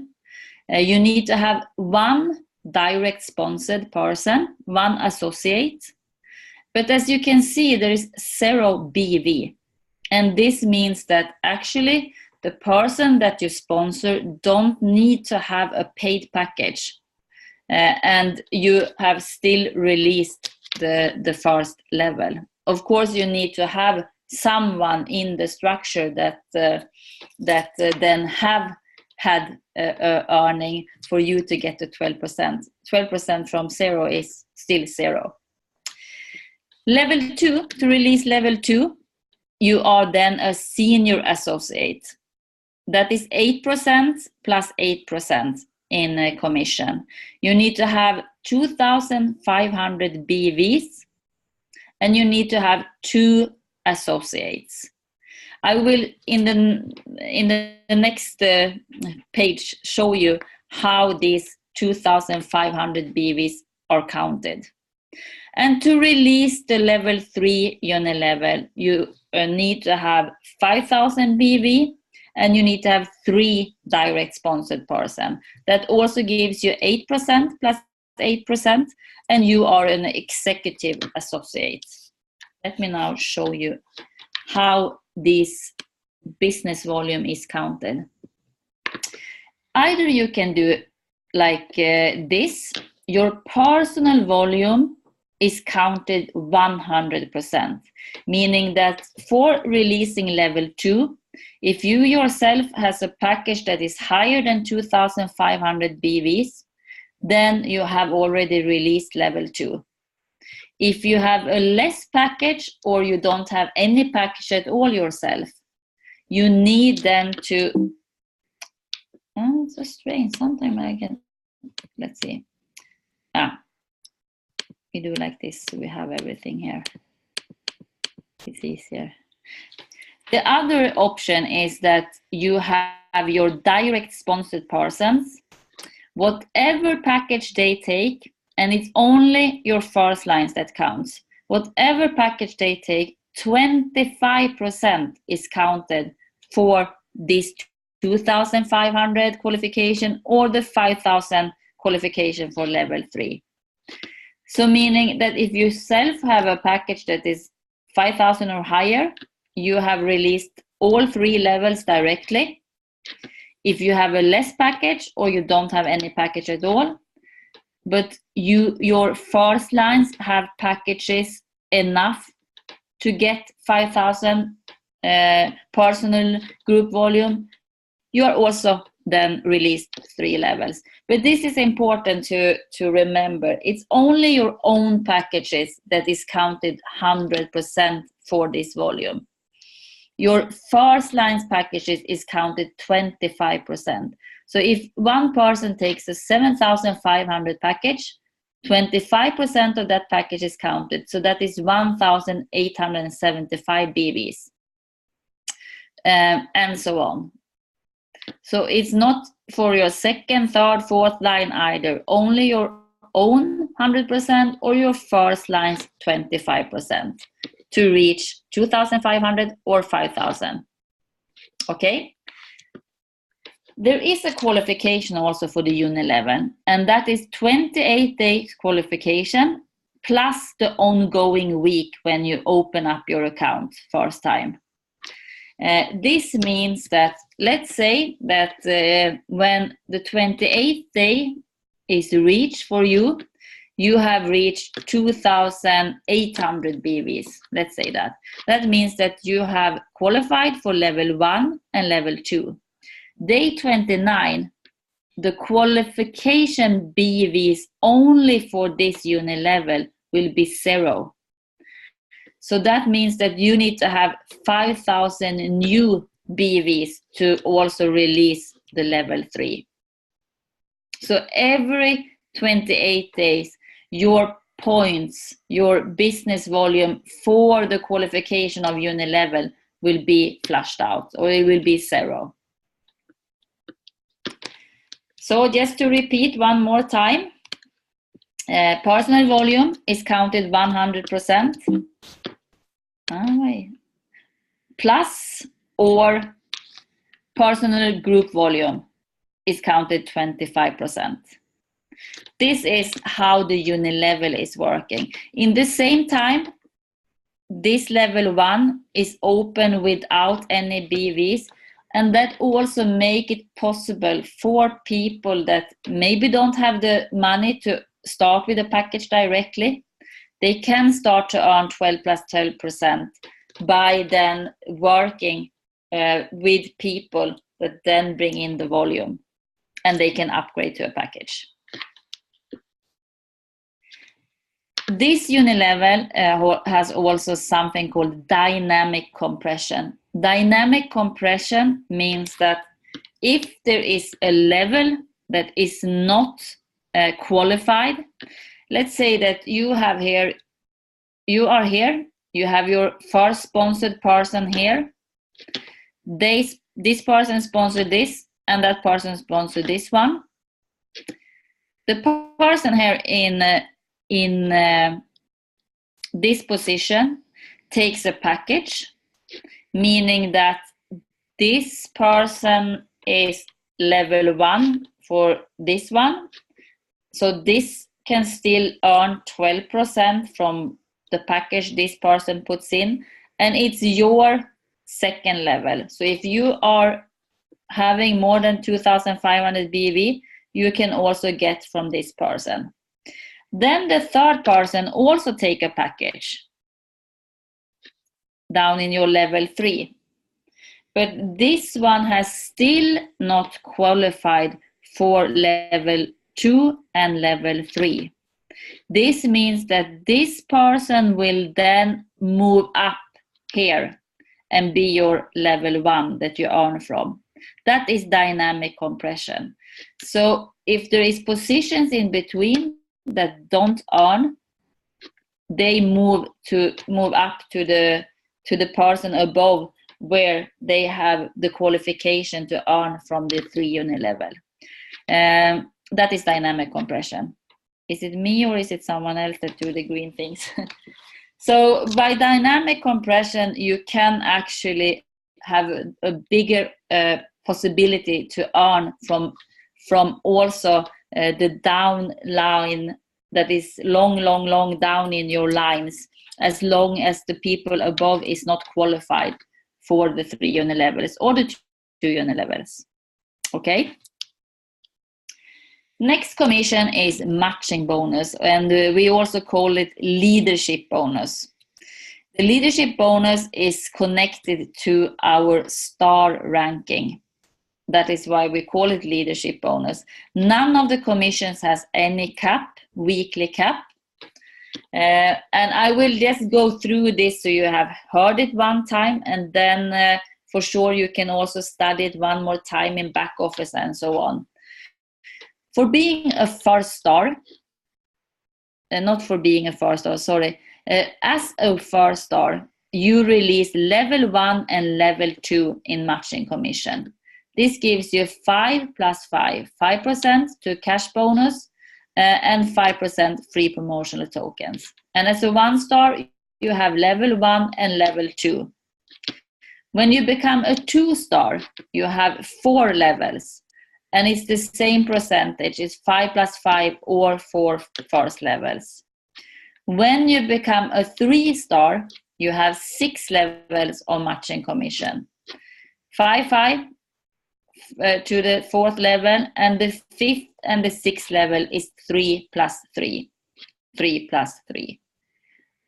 you need to have 1 direct sponsored person, 1 associate. But as you can see, there is 0 BV. And this means that actually the person that you sponsor don't need to have a paid package. And you have still released the first level. Of course, you need to have someone in the structure that then have had earning for you to get to 12%. 12% from 0 is still 0. Level 2, to release level 2, you are then a senior associate. That is 8% plus 8% in commission. You need to have 2,500 BVs and you need to have 2 associates. I will in the next page show you how these 2,500 BVs are counted. And to release the level 3 Unilevel, you need to have 5,000 BV and you need to have 3 direct sponsored person. That also gives you 8% plus 8% and you are an executive associate. Let me now show you how this business volume is counted. Either you can do like this, your personal volume is counted 100%, meaning that for releasing level 2, if you yourself has a package that is higher than 2,500 BVs, then you have already released level 2. If you have a less package or you don't have any package at all yourself, you need then to, it's so strange, sometimes I can, let's see. We do like this, so we have everything here. It's easier. The other option is that you have your direct sponsored persons, whatever package they take, and it's only your first lines that counts. Whatever package they take, 25% is counted for this 2,500 qualification or the 5,000 qualification for level 3. So meaning that if you self have a package that is 5,000 or higher, you have released all 3 levels directly. If you have a less package or you don't have any package at all, but your first lines have packages enough to get 5,000 personal group volume, you are also then released 3 levels. But this is important to remember. It's only your own packages that is counted 100% for this volume. Your first lines packages is counted 25%. So if one person takes a 7,500 package, 25% of that package is counted. So that is 1,875 BVs, and so on. So it's not for your second, third, fourth line either, only your own 100% or your first line's 25% to reach 2,500 or 5,000. Okay? There is a qualification also for the Uni-level, and that is 28 days qualification plus the ongoing week when you open up your account first time. This means that, let's say that when the 28th day is reached for you, you have reached 2,800 BVs. Let's say that. That means that you have qualified for level 1 and level 2. Day 29, the qualification BVs only for this Uni-level will be 0. So that means that you need to have 5,000 new BVs to also release the level 3. So every 28 days, your points, your business volume for the qualification of Uni-level will be flushed out, or it will be 0. So just to repeat one more time, personal volume is counted 100%. Plus or personal group volume is counted 25%. This is how the Uni-level is working. In the same time, this level 1 is open without any BVs, and that also make it possible for people that maybe don't have the money to start with a package directly. They can start to earn 12 plus 12% by then working with people that then bring in the volume, and they can upgrade to a package. This Uni-level has also something called dynamic compression. Dynamic compression means that if there is a level that is not qualified, let's say that you are here, you have your first sponsored person here. This person sponsored this, and that person sponsored this one. The person here in this position takes a package, meaning that this person is level 1 for this one. So this can still earn 12% from the package this person puts in, and it's your second level. So if you are having more than 2,500 BV, you can also get from this person. Then the third person also take a package down in your level 3. But this one has still not qualified for level 2 and level 3. This means that this person will then move up here and be your level 1 that you earn from. That is dynamic compression. So if there is positions in between that don't earn, they move up to the person above where they have the qualification to earn from the 3 Uni-level. That is dynamic compression. Is it me or is it someone else that do the green things? So by dynamic compression, you can actually have a bigger possibility to earn from also the down line that is long down in your lines, as long as the people above is not qualified for the 3 Uni-levels or the 2 Uni-levels. Okay. Next commission is matching bonus, and we also call it leadership bonus. The leadership bonus is connected to our star ranking. That is why we call it leadership bonus. None of the commissions has any cap, weekly cap. And I will just go through this so you have heard it one time, and then for sure you can also study it one more time in back office and so on. For being a first star, not for being a first star, sorry, as a first star, you release level 1 and level 2 in matching commission. This gives you 5 plus 5, 5% to cash bonus and 5% free promotional tokens. And as a 1 star, you have level 1 and level 2. When you become a 2 star, you have 4 levels. And it's the same percentage, it's 5 plus 5 or 4 first levels. When you become a 3 star, you have 6 levels of matching commission. 5, 5 to the 4th level, and the 5th and the 6th level is 3 plus 3. 3 plus 3.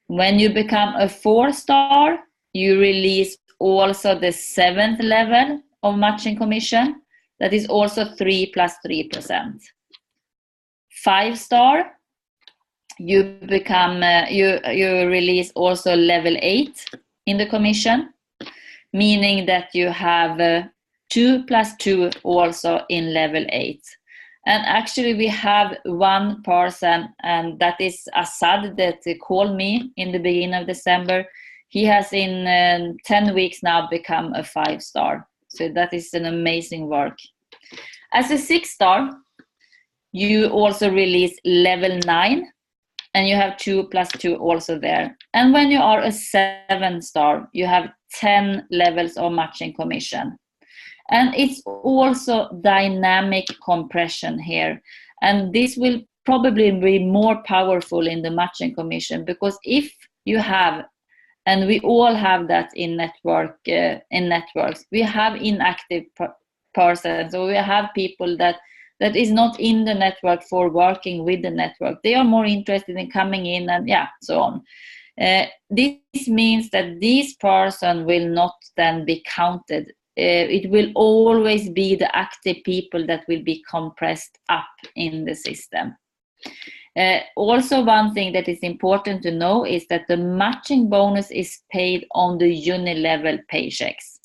When you become a 4 star, you release also the 7th level of matching commission. That is also 3 plus 3%. 5 star, you become you release also level 8 in the commission, meaning that you have 2 plus 2 also in level 8. And actually we have one person, and that is Assad, that called me in the beginning of December. He has in 10 weeks now become a 5 star. So that is an amazing work. As a 6 star, you also release level 9, and you have 2 plus 2 also there. And when you are a 7 star, you have 10 levels of matching commission. And it's also dynamic compression here. And this will probably be more powerful in the matching commission, because if you have, and we all have that in networks, we have inactive persons, or we have people that is not in the network for working with the network. They are more interested in coming in and so on. This means that this person will not then be counted. It will always be the active people that will be compressed up in the system. Also, one thing that is important to know is that the matching bonus is paid on the uni-level paychecks.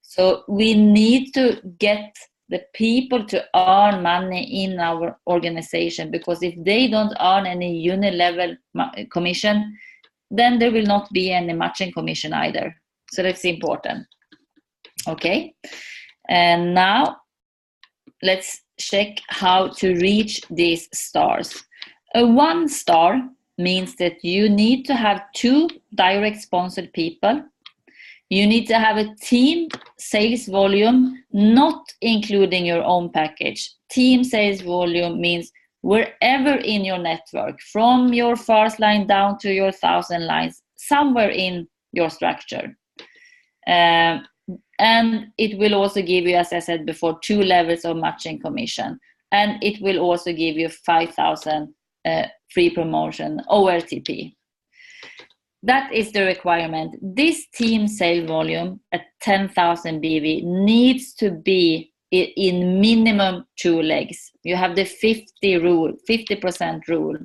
So we need to get the people to earn money in our organization, because if they don't earn any uni-level commission, then there will not be any matching commission either. So that's important. Okay, and now let's check how to reach these stars. A 1 star means that you need to have 2 direct sponsored people. You need to have a team sales volume, not including your own package. Team sales volume means wherever in your network, from your first line down to your 1,000 lines, somewhere in your structure. And it will also give you, as I said before, 2 levels of matching commission. And it will also give you 5,000 free promotion ORTP. That is the requirement. This team sale volume at 10,000 BV needs to be in minimum 2 legs. You have the 50% rule.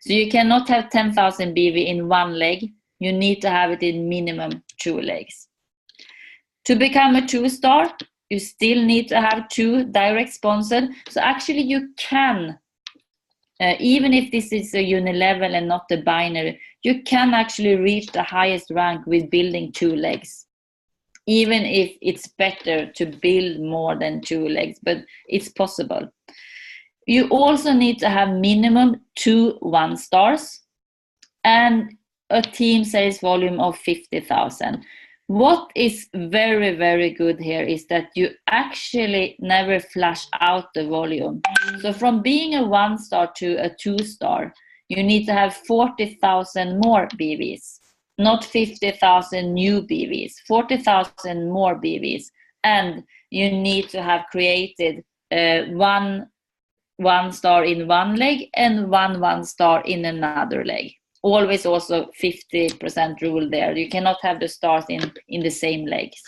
So you cannot have 10,000 BV in 1 leg. You need to have it in minimum 2 legs. To become a 2 star, you still need to have 2 direct sponsored. So actually you can, even if this is a uni-level and not the binary, you can actually reach the highest rank with building 2 legs. Even if it's better to build more than 2 legs, but it's possible. You also need to have minimum 2 1 stars and a team sales volume of 50,000. What is very, very good here is that you actually never flush out the volume. So from being a 1 star to a 2 star, you need to have 40,000 more BVs, not 50,000 new BVs, 40,000 more BVs. And you need to have created 1 star in 1 leg and 1 star in another leg. Always also 50% rule there. You cannot have the stars in the same legs.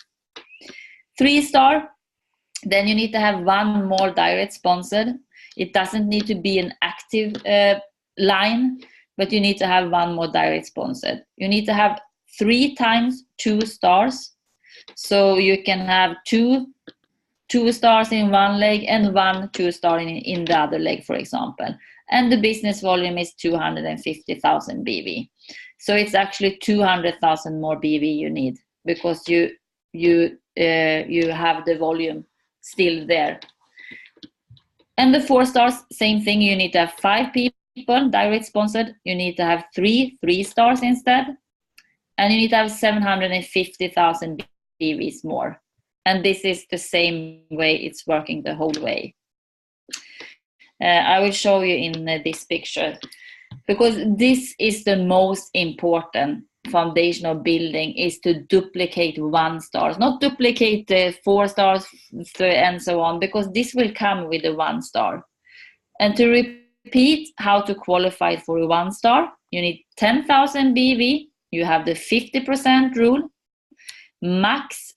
3 star, then you need to have 1 more direct sponsored. It doesn't need to be an active line, but you need to have 1 more direct sponsored. You need to have 3 times 2 stars. So you can have two 2 stars in one leg and 1 2-star in the other leg, for example. And the business volume is 250,000 BV. So it's actually 200,000 more BV you need, because you have the volume still there. And the 4-stars, same thing. You need to have 5 people direct sponsored. You need to have 3 3-stars instead, and you need to have 750,000 BVs more. And this is the same way it's working the whole way. I will show you in this picture, because this is the most important foundation of building, is to duplicate 1-stars, not duplicate the 4-stars and so on, because this will come with a 1-star. And to repeat how to qualify for a 1-star, you need 10,000 BV. You have the 50% rule. Max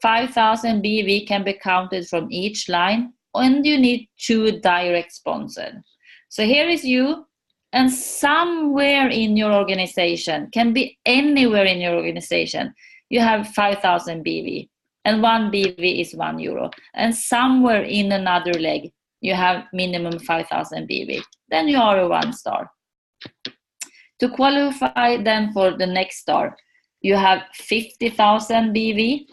5,000 BV can be counted from each line, and you need 2 direct sponsored. So here is you, and somewhere in your organization, can be anywhere in your organization, you have 5,000 BV, and 1 BV is €1. And somewhere in another leg, you have minimum 5,000 BV. Then you are a 1-star. To qualify then for the next star, you have 50,000 BV,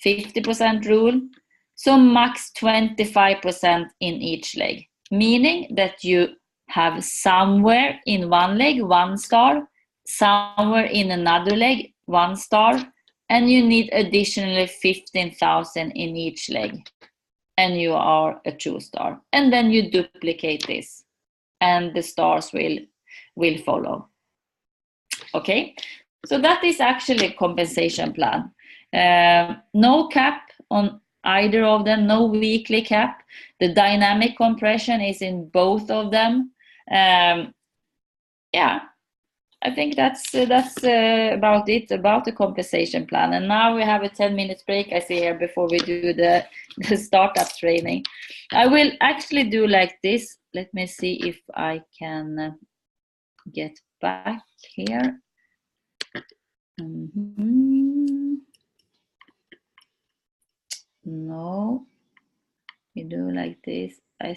50% rule, so max 25% in each leg, meaning that you have somewhere in one leg 1-star, somewhere in another leg 1-star, and you need additionally 15,000 in each leg, and you are a 2-star. And then you duplicate this, and the stars will follow. Okay, so that is actually a compensation plan. No cap on either of them, no weekly cap. The dynamic compression is in both of them. Yeah, I think that's about it, about the compensation plan. And now we have a 10-minute break, I see here, before we do the startup training. I will actually do like this. Let me see if I can get back here. No, we do like this. I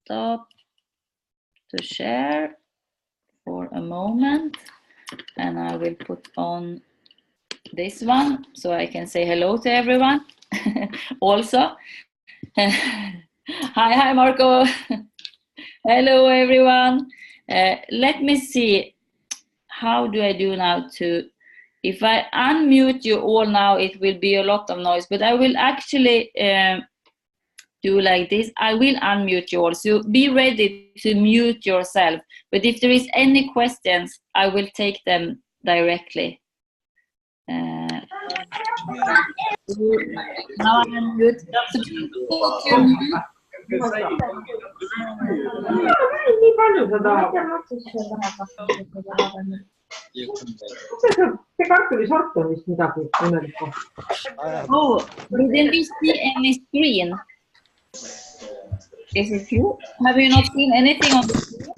stop to share for a moment, and I will put on this one so I can say hello to everyone. Also, hi Marco. Hello everyone. Let me see, how do I do now to, if I unmute you all now, it will be a lot of noise, but I will actually do like this. I will unmute you all, so be ready to mute yourself. But if there is any questions, I will take them directly. Now I unmute. Oh, didn't you see any screen? Is it you? Have you not seen anything on the screen?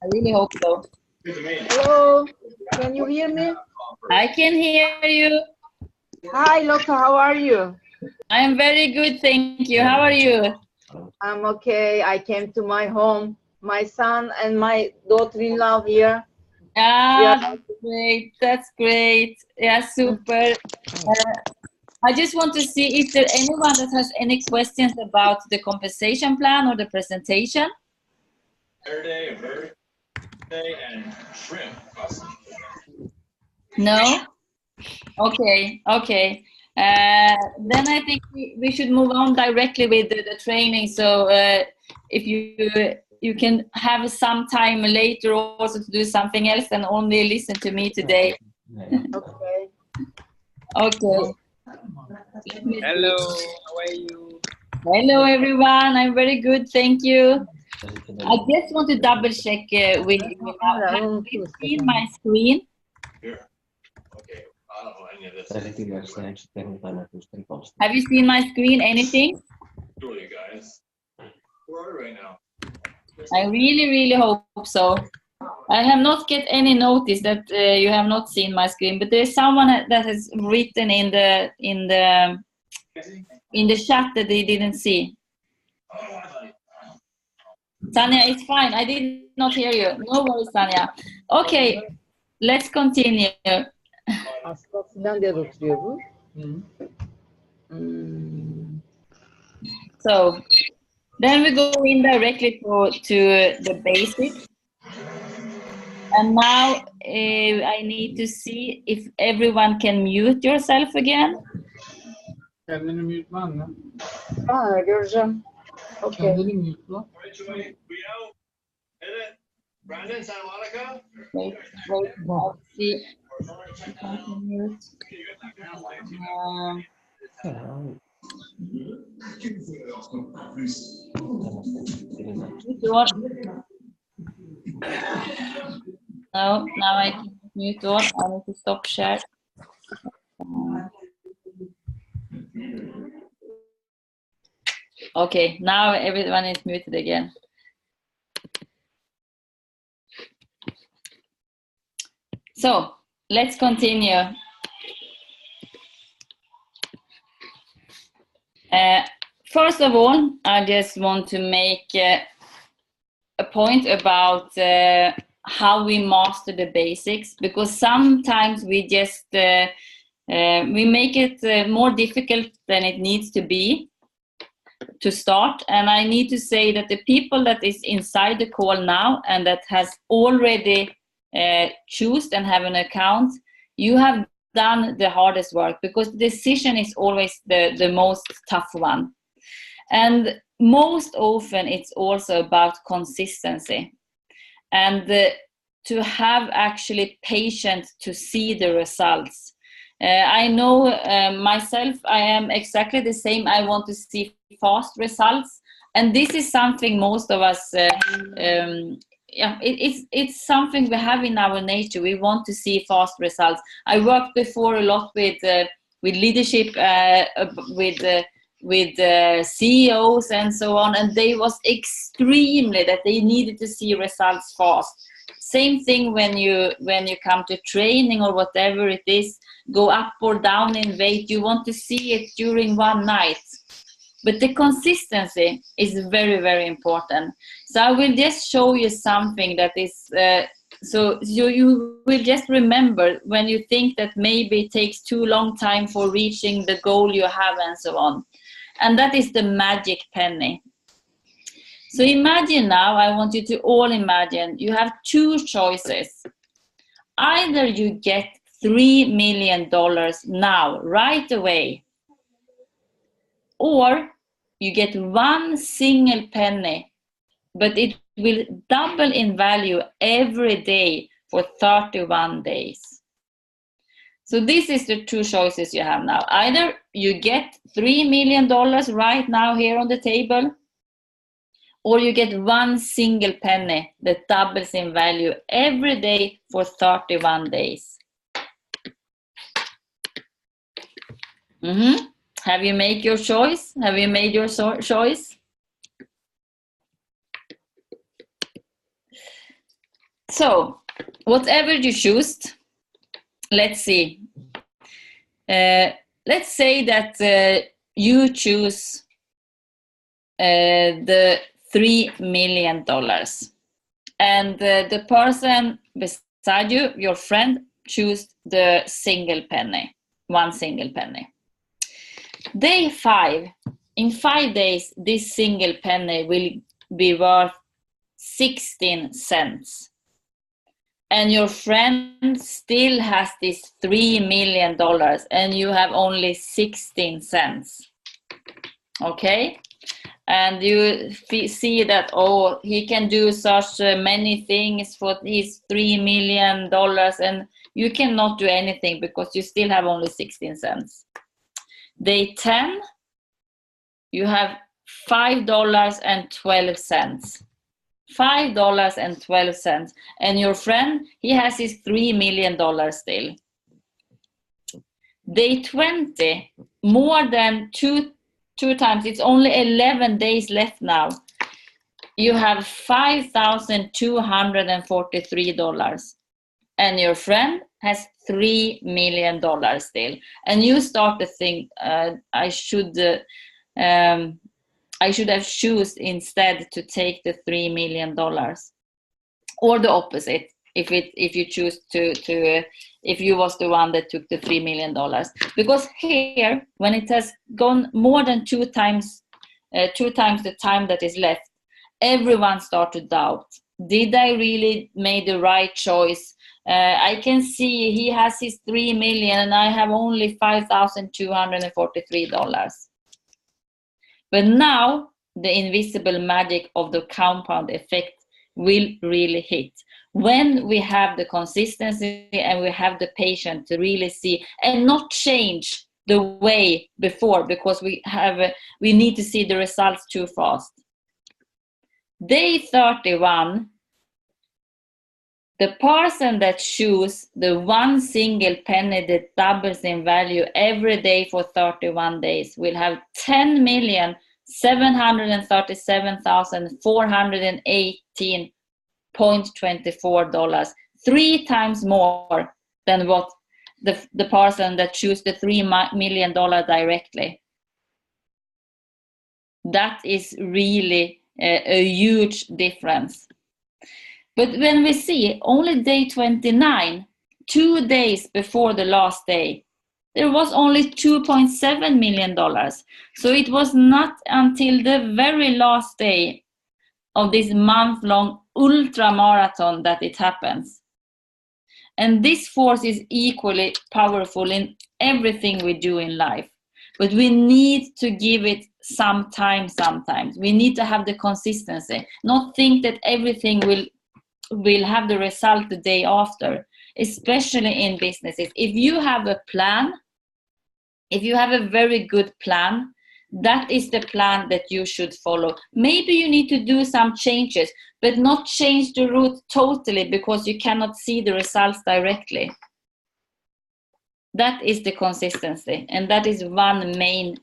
I really hope so. Hello, can you hear me? I can hear you. Hi, Lotta, how are you? I am very good, thank you. How are you? I'm okay. I came to my home. My son and my daughter-in-law here. Ah, that's great. That's great. Yeah, super. I just want to see if there anyone that has any questions about the compensation plan or the presentation. And shrimp. No? Okay, okay. Then I think we should move on directly with the training. So if you can have some time later also to do something else and only listen to me today. Okay. Okay. Hello, how are you? Hello everyone, I'm very good, thank you. I just want to double check with you now. Have you seen my screen? Here. Okay. I don't know any of this. Have you seen my screen? Anything? Surely, guys. Where are we right now? I really, really hope so. I have not get any notice that you have not seen my screen, but there is someone that has written in the chat that they didn't see. Tanya, it's fine. I did not hear you. No worries, Tanya. Okay, let's continue. Aslında Finlandiya'da oturuyor bu. Hmm. So then we go in directly to the basics. And now I need to see if everyone can mute yourself again. Kendini mute'la anne. Ha, göreceğim. Okay. Kendini mute'la. Brandon, Santa Monica? Wait, I'll see if I can mute. No, now I can mute all. I need to stop share. Okay, now everyone is muted again. So let's continue. First of all, I just want to make a point about how we master the basics, because sometimes we just we make it more difficult than it needs to be to start. And I need to say that the people that is inside the call now and that has already chosen and have an account, you have done the hardest work, because the decision is always the most tough one. And most often it's also about consistency and to have actually patience to see the results. I know myself, I am exactly the same. I want to see fast results, and this is something most of us it's something we have in our nature. We want to see fast results. I worked before a lot with leadership, with CEOs and so on, and they was extremely that they needed to see results fast. Same thing when you come to training or whatever it is, go up or down in weight, you want to see it during one night. But the consistency is very, very important. So I will just show you something that is, so you will just remember when you think that maybe it takes too long time for reaching the goal you have and so on. And that is the magic penny. So imagine now, I want you to all imagine, you have two choices. Either you get $3 million now, right away, or you get one single penny, but it will double in value every day for 31 days. So this is the two choices you have now. Either you get $3 million right now here on the table, or you get one single penny that doubles in value every day for 31 days. Have you made your choice? Have you made your choice? So, whatever you choose, let's see. Let's say that you choose the $3 million, and the person beside you, your friend, choose the single penny, one single penny. Day 5, in 5 days, this single penny will be worth 16 cents. And your friend still has this $3 million and you have only 16 cents. Okay? And you see that, oh, he can do such many things for his $3 million and you cannot do anything because you still have only 16 cents. Day 10, you have $5.12. $5.12. And your friend, he has his $3 million still. Day 20, more than two times, it's only 11 days left now. you have $5,243, and your friend has $3 million still, and you start to think, I should have choose instead to take the $3 million, or the opposite. If you choose to if you was the one that took the $3 million, because here, when it has gone more than two times the time that is left, everyone start to doubt. Did I really made the right choice? I can see he has his $3 million and I have only $5,243. But now the invisible magic of the compound effect will really hit when we have the consistency and we have the patience to really see and not change the way before, because we need to see the results too fast. Day 31, the person that choose the one single penny that doubles in value every day for 31 days will have $10,737,418.24, 3 times more than what the person that choose the $3 million directly. That is really a huge difference. But when we see only day 29, 2 days before the last day, there was only $2.7 million. So it was not until the very last day of this month-long ultra marathon that it happens. And this force is equally powerful in everything we do in life. But we need to give it some time sometimes. We need to have the consistency, not think that everything will have the result the day after, especially in businesses. If you have a plan, if you have a very good plan, that is the plan that you should follow. Maybe you need to do some changes, but not change the route totally because you cannot see the results directly. That is the consistency, and that is one main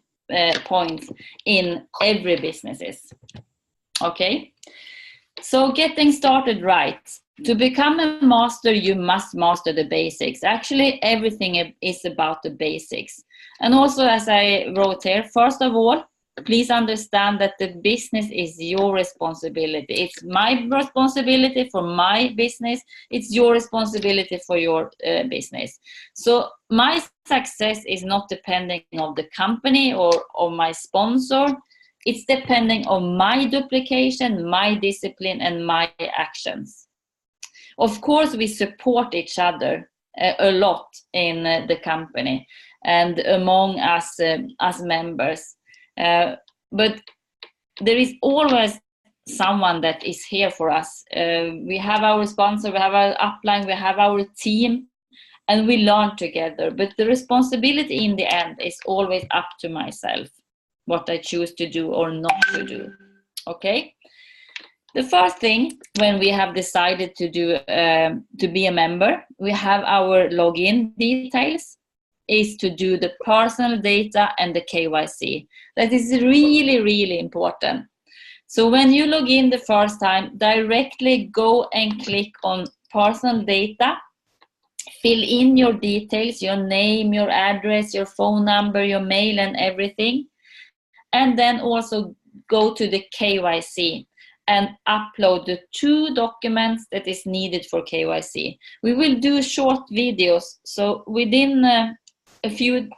point in every businesses. Okay, so getting started right. To become a master, you must master the basics. Actually, everything is about the basics. And also, as I wrote here, first of all, please understand that the business is your responsibility. It's my responsibility for my business. It's your responsibility for your business. So my success is not depending on the company or on my sponsor. It's depending on my duplication, my discipline, and my actions. Of course, we support each other a lot in the company and among us as members. But there is always someone that is here for us. We have our sponsor, we have our upline, we have our team, and we learn together. But the responsibility in the end is always up to myself, what I choose to do or not to do. Okay? The first thing, when we have decided to do to be a member, we have our login details, is to do the personal data and the KYC. That is really, really important. So when you log in the first time, directly go and click on personal data, fill in your details, your name, your address, your phone number, your mail, and everything. And then also go to the KYC and upload the 2 documents that is needed for KYC. We will do short videos. So within a few,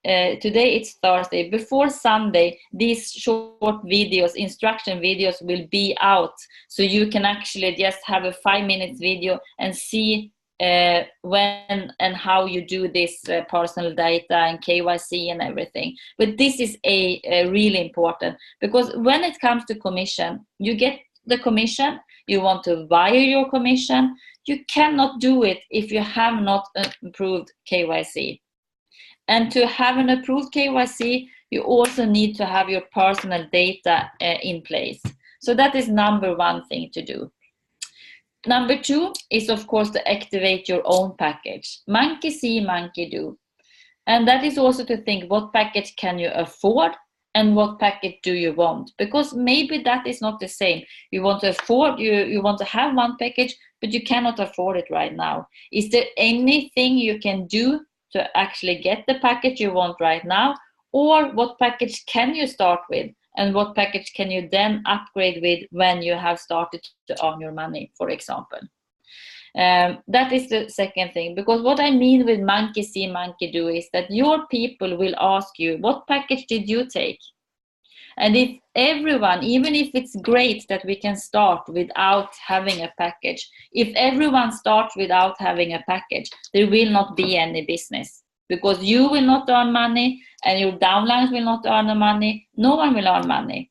today it's Thursday, before Sunday, these short videos, instruction videos will be out. So you can actually just have a 5-minute video and see when and how you do this personal data and KYC and everything. But this is a really important, because when it comes to commission, you get the commission, you want to wire your commission, you cannot do it if you have not approved KYC. And to have an approved KYC, you also need to have your personal data in place. So that is number 1 thing to do. Number 2 is, of course, to activate your own package. Monkey see, monkey do. And that is also to think, what package can you afford and what package do you want? Because maybe that is not the same. You want to afford, you want to have one package, but you cannot afford it right now. Is there anything you can do to actually get the package you want right now? Or what package can you start with? And what package can you then upgrade with when you have started to earn your money, for example? That is the second thing, because what I mean with monkey see, monkey do is that your people will ask you, what package did you take? And if everyone, even if it's great that we can start without having a package, if everyone starts without having a package, there will not be any business, because you will not earn money and your downlines will not earn the money. No one will earn money.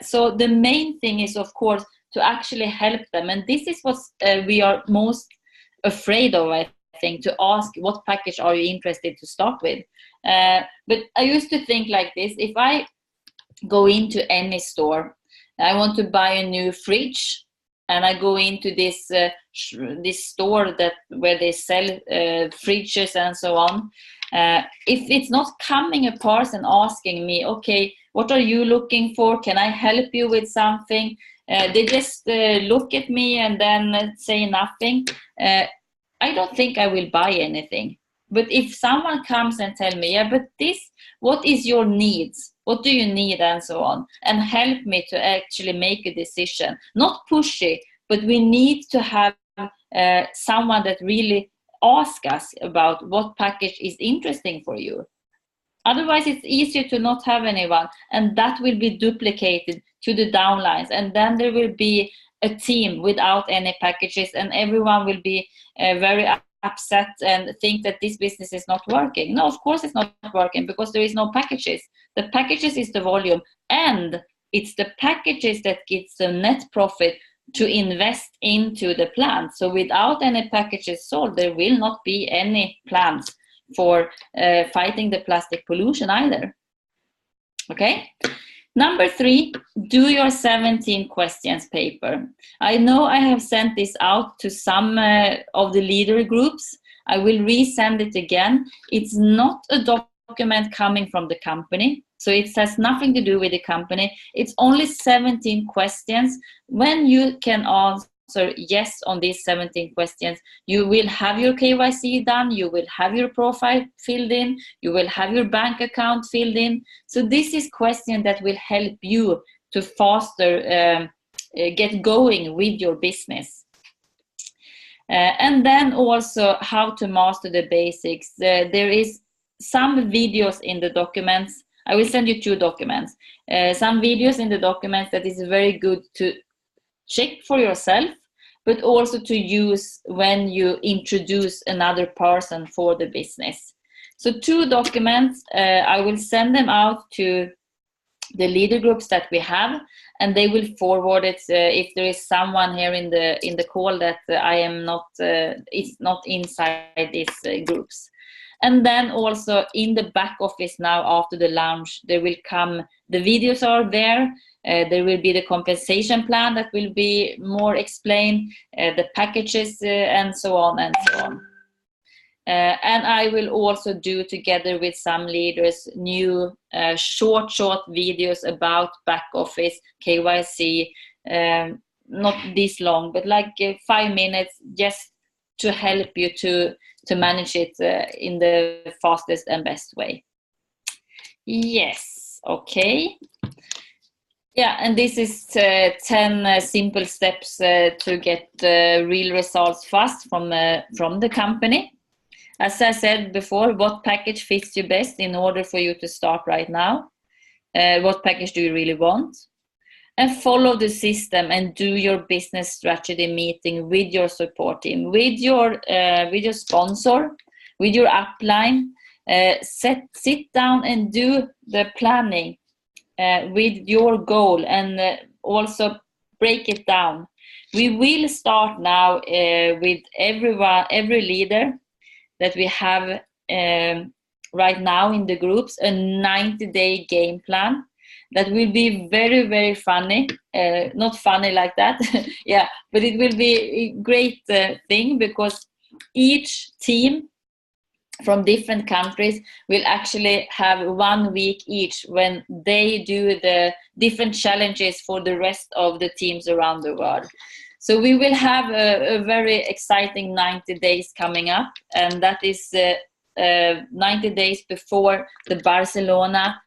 So the main thing is, of course, to actually help them. And this is what we are most afraid of, I think, to ask, what package are you interested to start with? But I used to think like this: if I go into any store, I want to buy a new fridge, and I go into this store where they sell fridges and so on. If it's not coming a person asking me, okay, what are you looking for? Can I help you with something? They just look at me and then say nothing. I don't think I will buy anything. But if someone comes and tell me, yeah, but what is your needs? What do you need? And so on. And help me to actually make a decision. Not pushy, but we need to have someone that really asks us about what package is interesting for you. Otherwise, it's easier to not have anyone, and that will be duplicated to the downlines. And then there will be a team without any packages, and everyone will be very upset and think that this business is not working. No, of course it's not working, because there is no packages. The packages is the volume, and it's the packages that gives the net profit to invest into the plant. So without any packages sold, there will not be any plans for fighting the plastic pollution either. Okay. Number 3, do your 17 questions paper. I know I have sent this out to some of the leader groups. I will resend it again. It's not a document coming from the company, so it has nothing to do with the company. It's only 17 questions. When you can answer yes on these 17 questions, you will have your KYC done, you will have your profile filled in, you will have your bank account filled in. So this is question that will help you to faster get going with your business. And then also how to master the basics. There is some videos in the documents. I will send you 2 documents. Some videos in the documents that is very good to check for yourself, but also to use when you introduce another person for the business. So 2 documents, I will send them out to the leader groups that we have, and they will forward it if there is someone here in the call that I am not is not inside these groups. And then also in the back office now, after the launch, there will come, the videos are there. There will be the compensation plan that will be more explained, the packages, and so on and so on. And I will also do, together with some leaders, new short videos about back office, KYC, not this long, but like 5 minutes, just to help you to manage it in the fastest and best way. Yes, okay. Yeah, and this is 10 simple steps to get real results fast from the company. As I said before, what package fits you best in order for you to start right now? What package do you really want? And follow the system and do your business strategy meeting with your support team, with your sponsor, with your upline. Sit down and do the planning with your goal, and also break it down. We will start now with every leader that we have right now in the groups, a 90-day game plan that will be very, very funny. Not funny like that, yeah, but it will be a great thing, because each team from different countries will actually have 1 week each when they do the different challenges for the rest of the teams around the world. So we will have a very exciting 90 days coming up, and that is 90 days before the Barcelona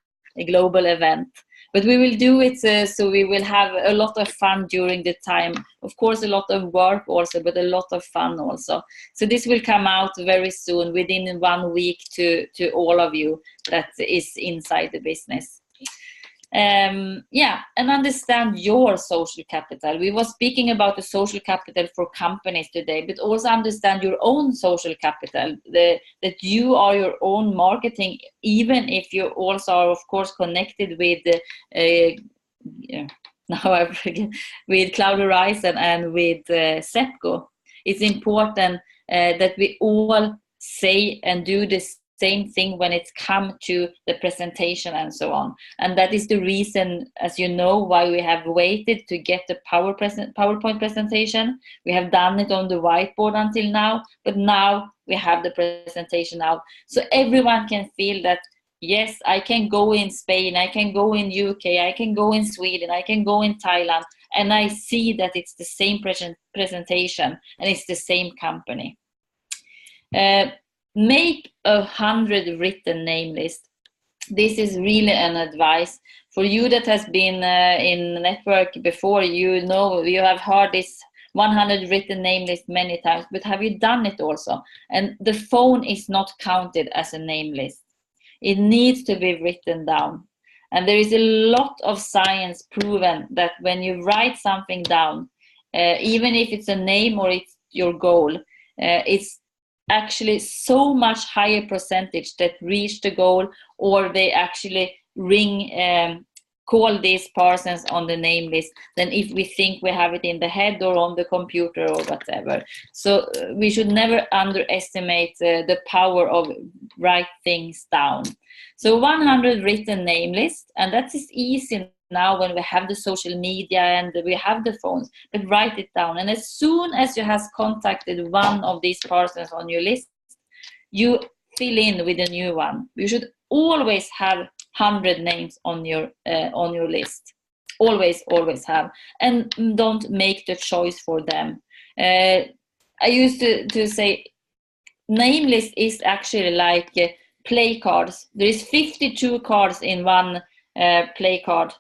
global event. But we will do it so we will have a lot of fun during the time. Of course, a lot of work also, but a lot of fun also. So this will come out very soon, within 1 week, to all of you that is inside the business. And understand your social capital. We were speaking about the social capital for companies today, but also understand your own social capital, that you are your own marketing, even if you also are, of course, connected with now I forget, with Cloud Horizon and with Sepco. It's important that we all say and do this same thing when it's come to the presentation and so on. And that is the reason, as you know, why we have waited to get the PowerPoint presentation. We have done it on the whiteboard until now, but now we have the presentation out. So everyone can feel that, yes, I can go in Spain, I can go in UK, I can go in Sweden, I can go in Thailand, and I see that it's the same presentation and it's the same company. Make 100 written name list. This is really an advice for you that has been in network before. You know, you have heard this 100 written name list many times, but have you done it also? And the phone is not counted as a name list. It needs to be written down. And there is a lot of science proven that when you write something down, even if it's a name or it's your goal, it's actually so much higher percentage that reach the goal, or they actually call these persons on the name list than if we think we have it in the head or on the computer or whatever. So we should never underestimate the power of write things down. So 100 written name list, and that is easy now when we have the social media and we have the phones, but write it down. And as soon as you have contacted one of these persons on your list, you fill in with a new one. You should always have 100 names on your list. Always have. And don't make the choice for them. I used to say name list is actually like play cards. There is 52 cards in one play card.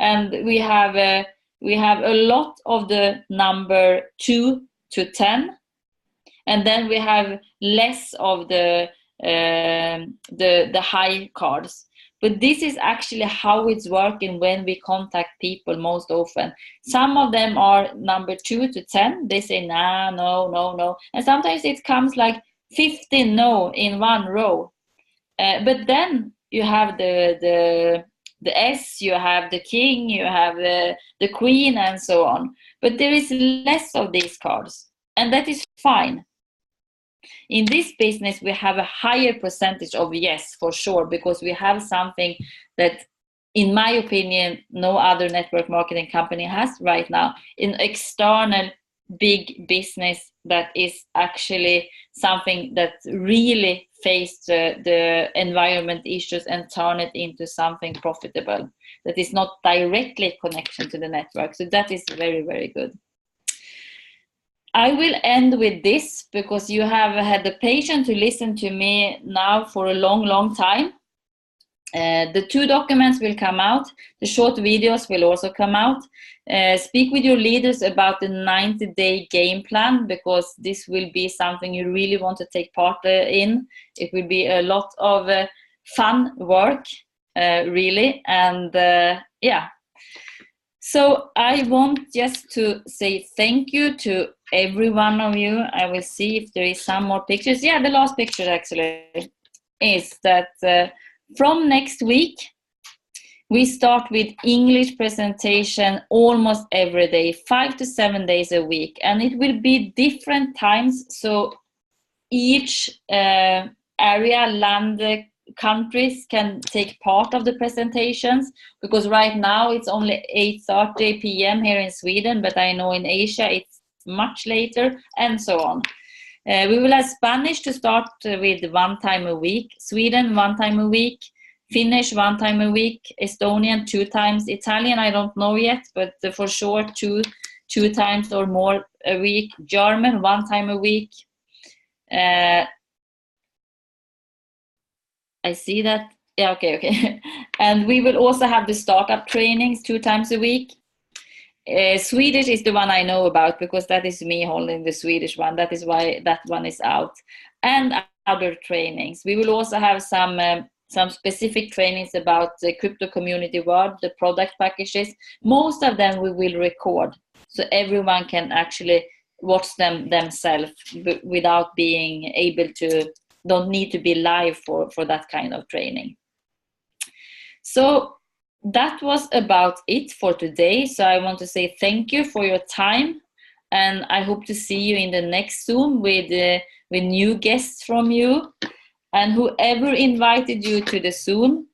And we have a lot of the number 2 to 10, and then we have less of the high cards. But this is actually how it's working when we contact people most often. Some of them are number 2 to 10. They say nah, no, and sometimes it comes like 15 no in one row. But then you have the S, you have the king, you have the queen, and so on. But there is less of these cards, and that is fine. In this business, we have a higher percentage of yes, for sure, because we have something that, in my opinion, no other network marketing company has right now, an external big business that is actually something that really face the environment issues and turn it into something profitable that is not directly connection to the network. So that is very, very good. I will end with this because you have had the patience to listen to me now for a long, long time. The 2 documents will come out. The short videos will also come out. Speak with your leaders about the 90-day game plan, because this will be something you really want to take part in. It will be a lot of fun work, really. And yeah. So I want just to say thank you to every one of you. I will see if there is some more pictures. Yeah, the last picture actually is that from next week, we start with English presentation almost every day, 5 to 7 days a week. And it will be different times. So each area, land, countries can take part of the presentations, because right now it's only 8:30 p.m. here in Sweden, but I know in Asia it's much later, and so on. We will have Spanish to start with 1 time a week, Sweden 1 time a week, Finnish 1 time a week, Estonian 2 times, Italian I don't know yet, but for sure two times or more a week, German 1 time a week. I see that. Yeah, okay. And we will also have the startup trainings 2 times a week. Swedish is the one I know about because that is me holding the Swedish one. That is why that one is out. And other trainings. We will also have some specific trainings about the crypto community world, the product packages. Most of them we will record, so everyone can actually watch them themselves without being able to, don't need to be live for that kind of training. So that was about it for today. So I want to say thank you for your time, and I hope to see you in the next Zoom with new guests from you. And whoever invited you to the Zoom,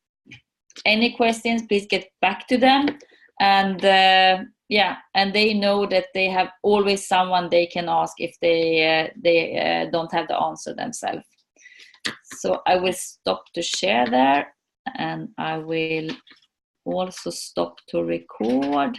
any questions, please get back to them. And and they know that they have always someone they can ask if they don't have the answer themselves. So I will stop to share there, and I will also stop to record.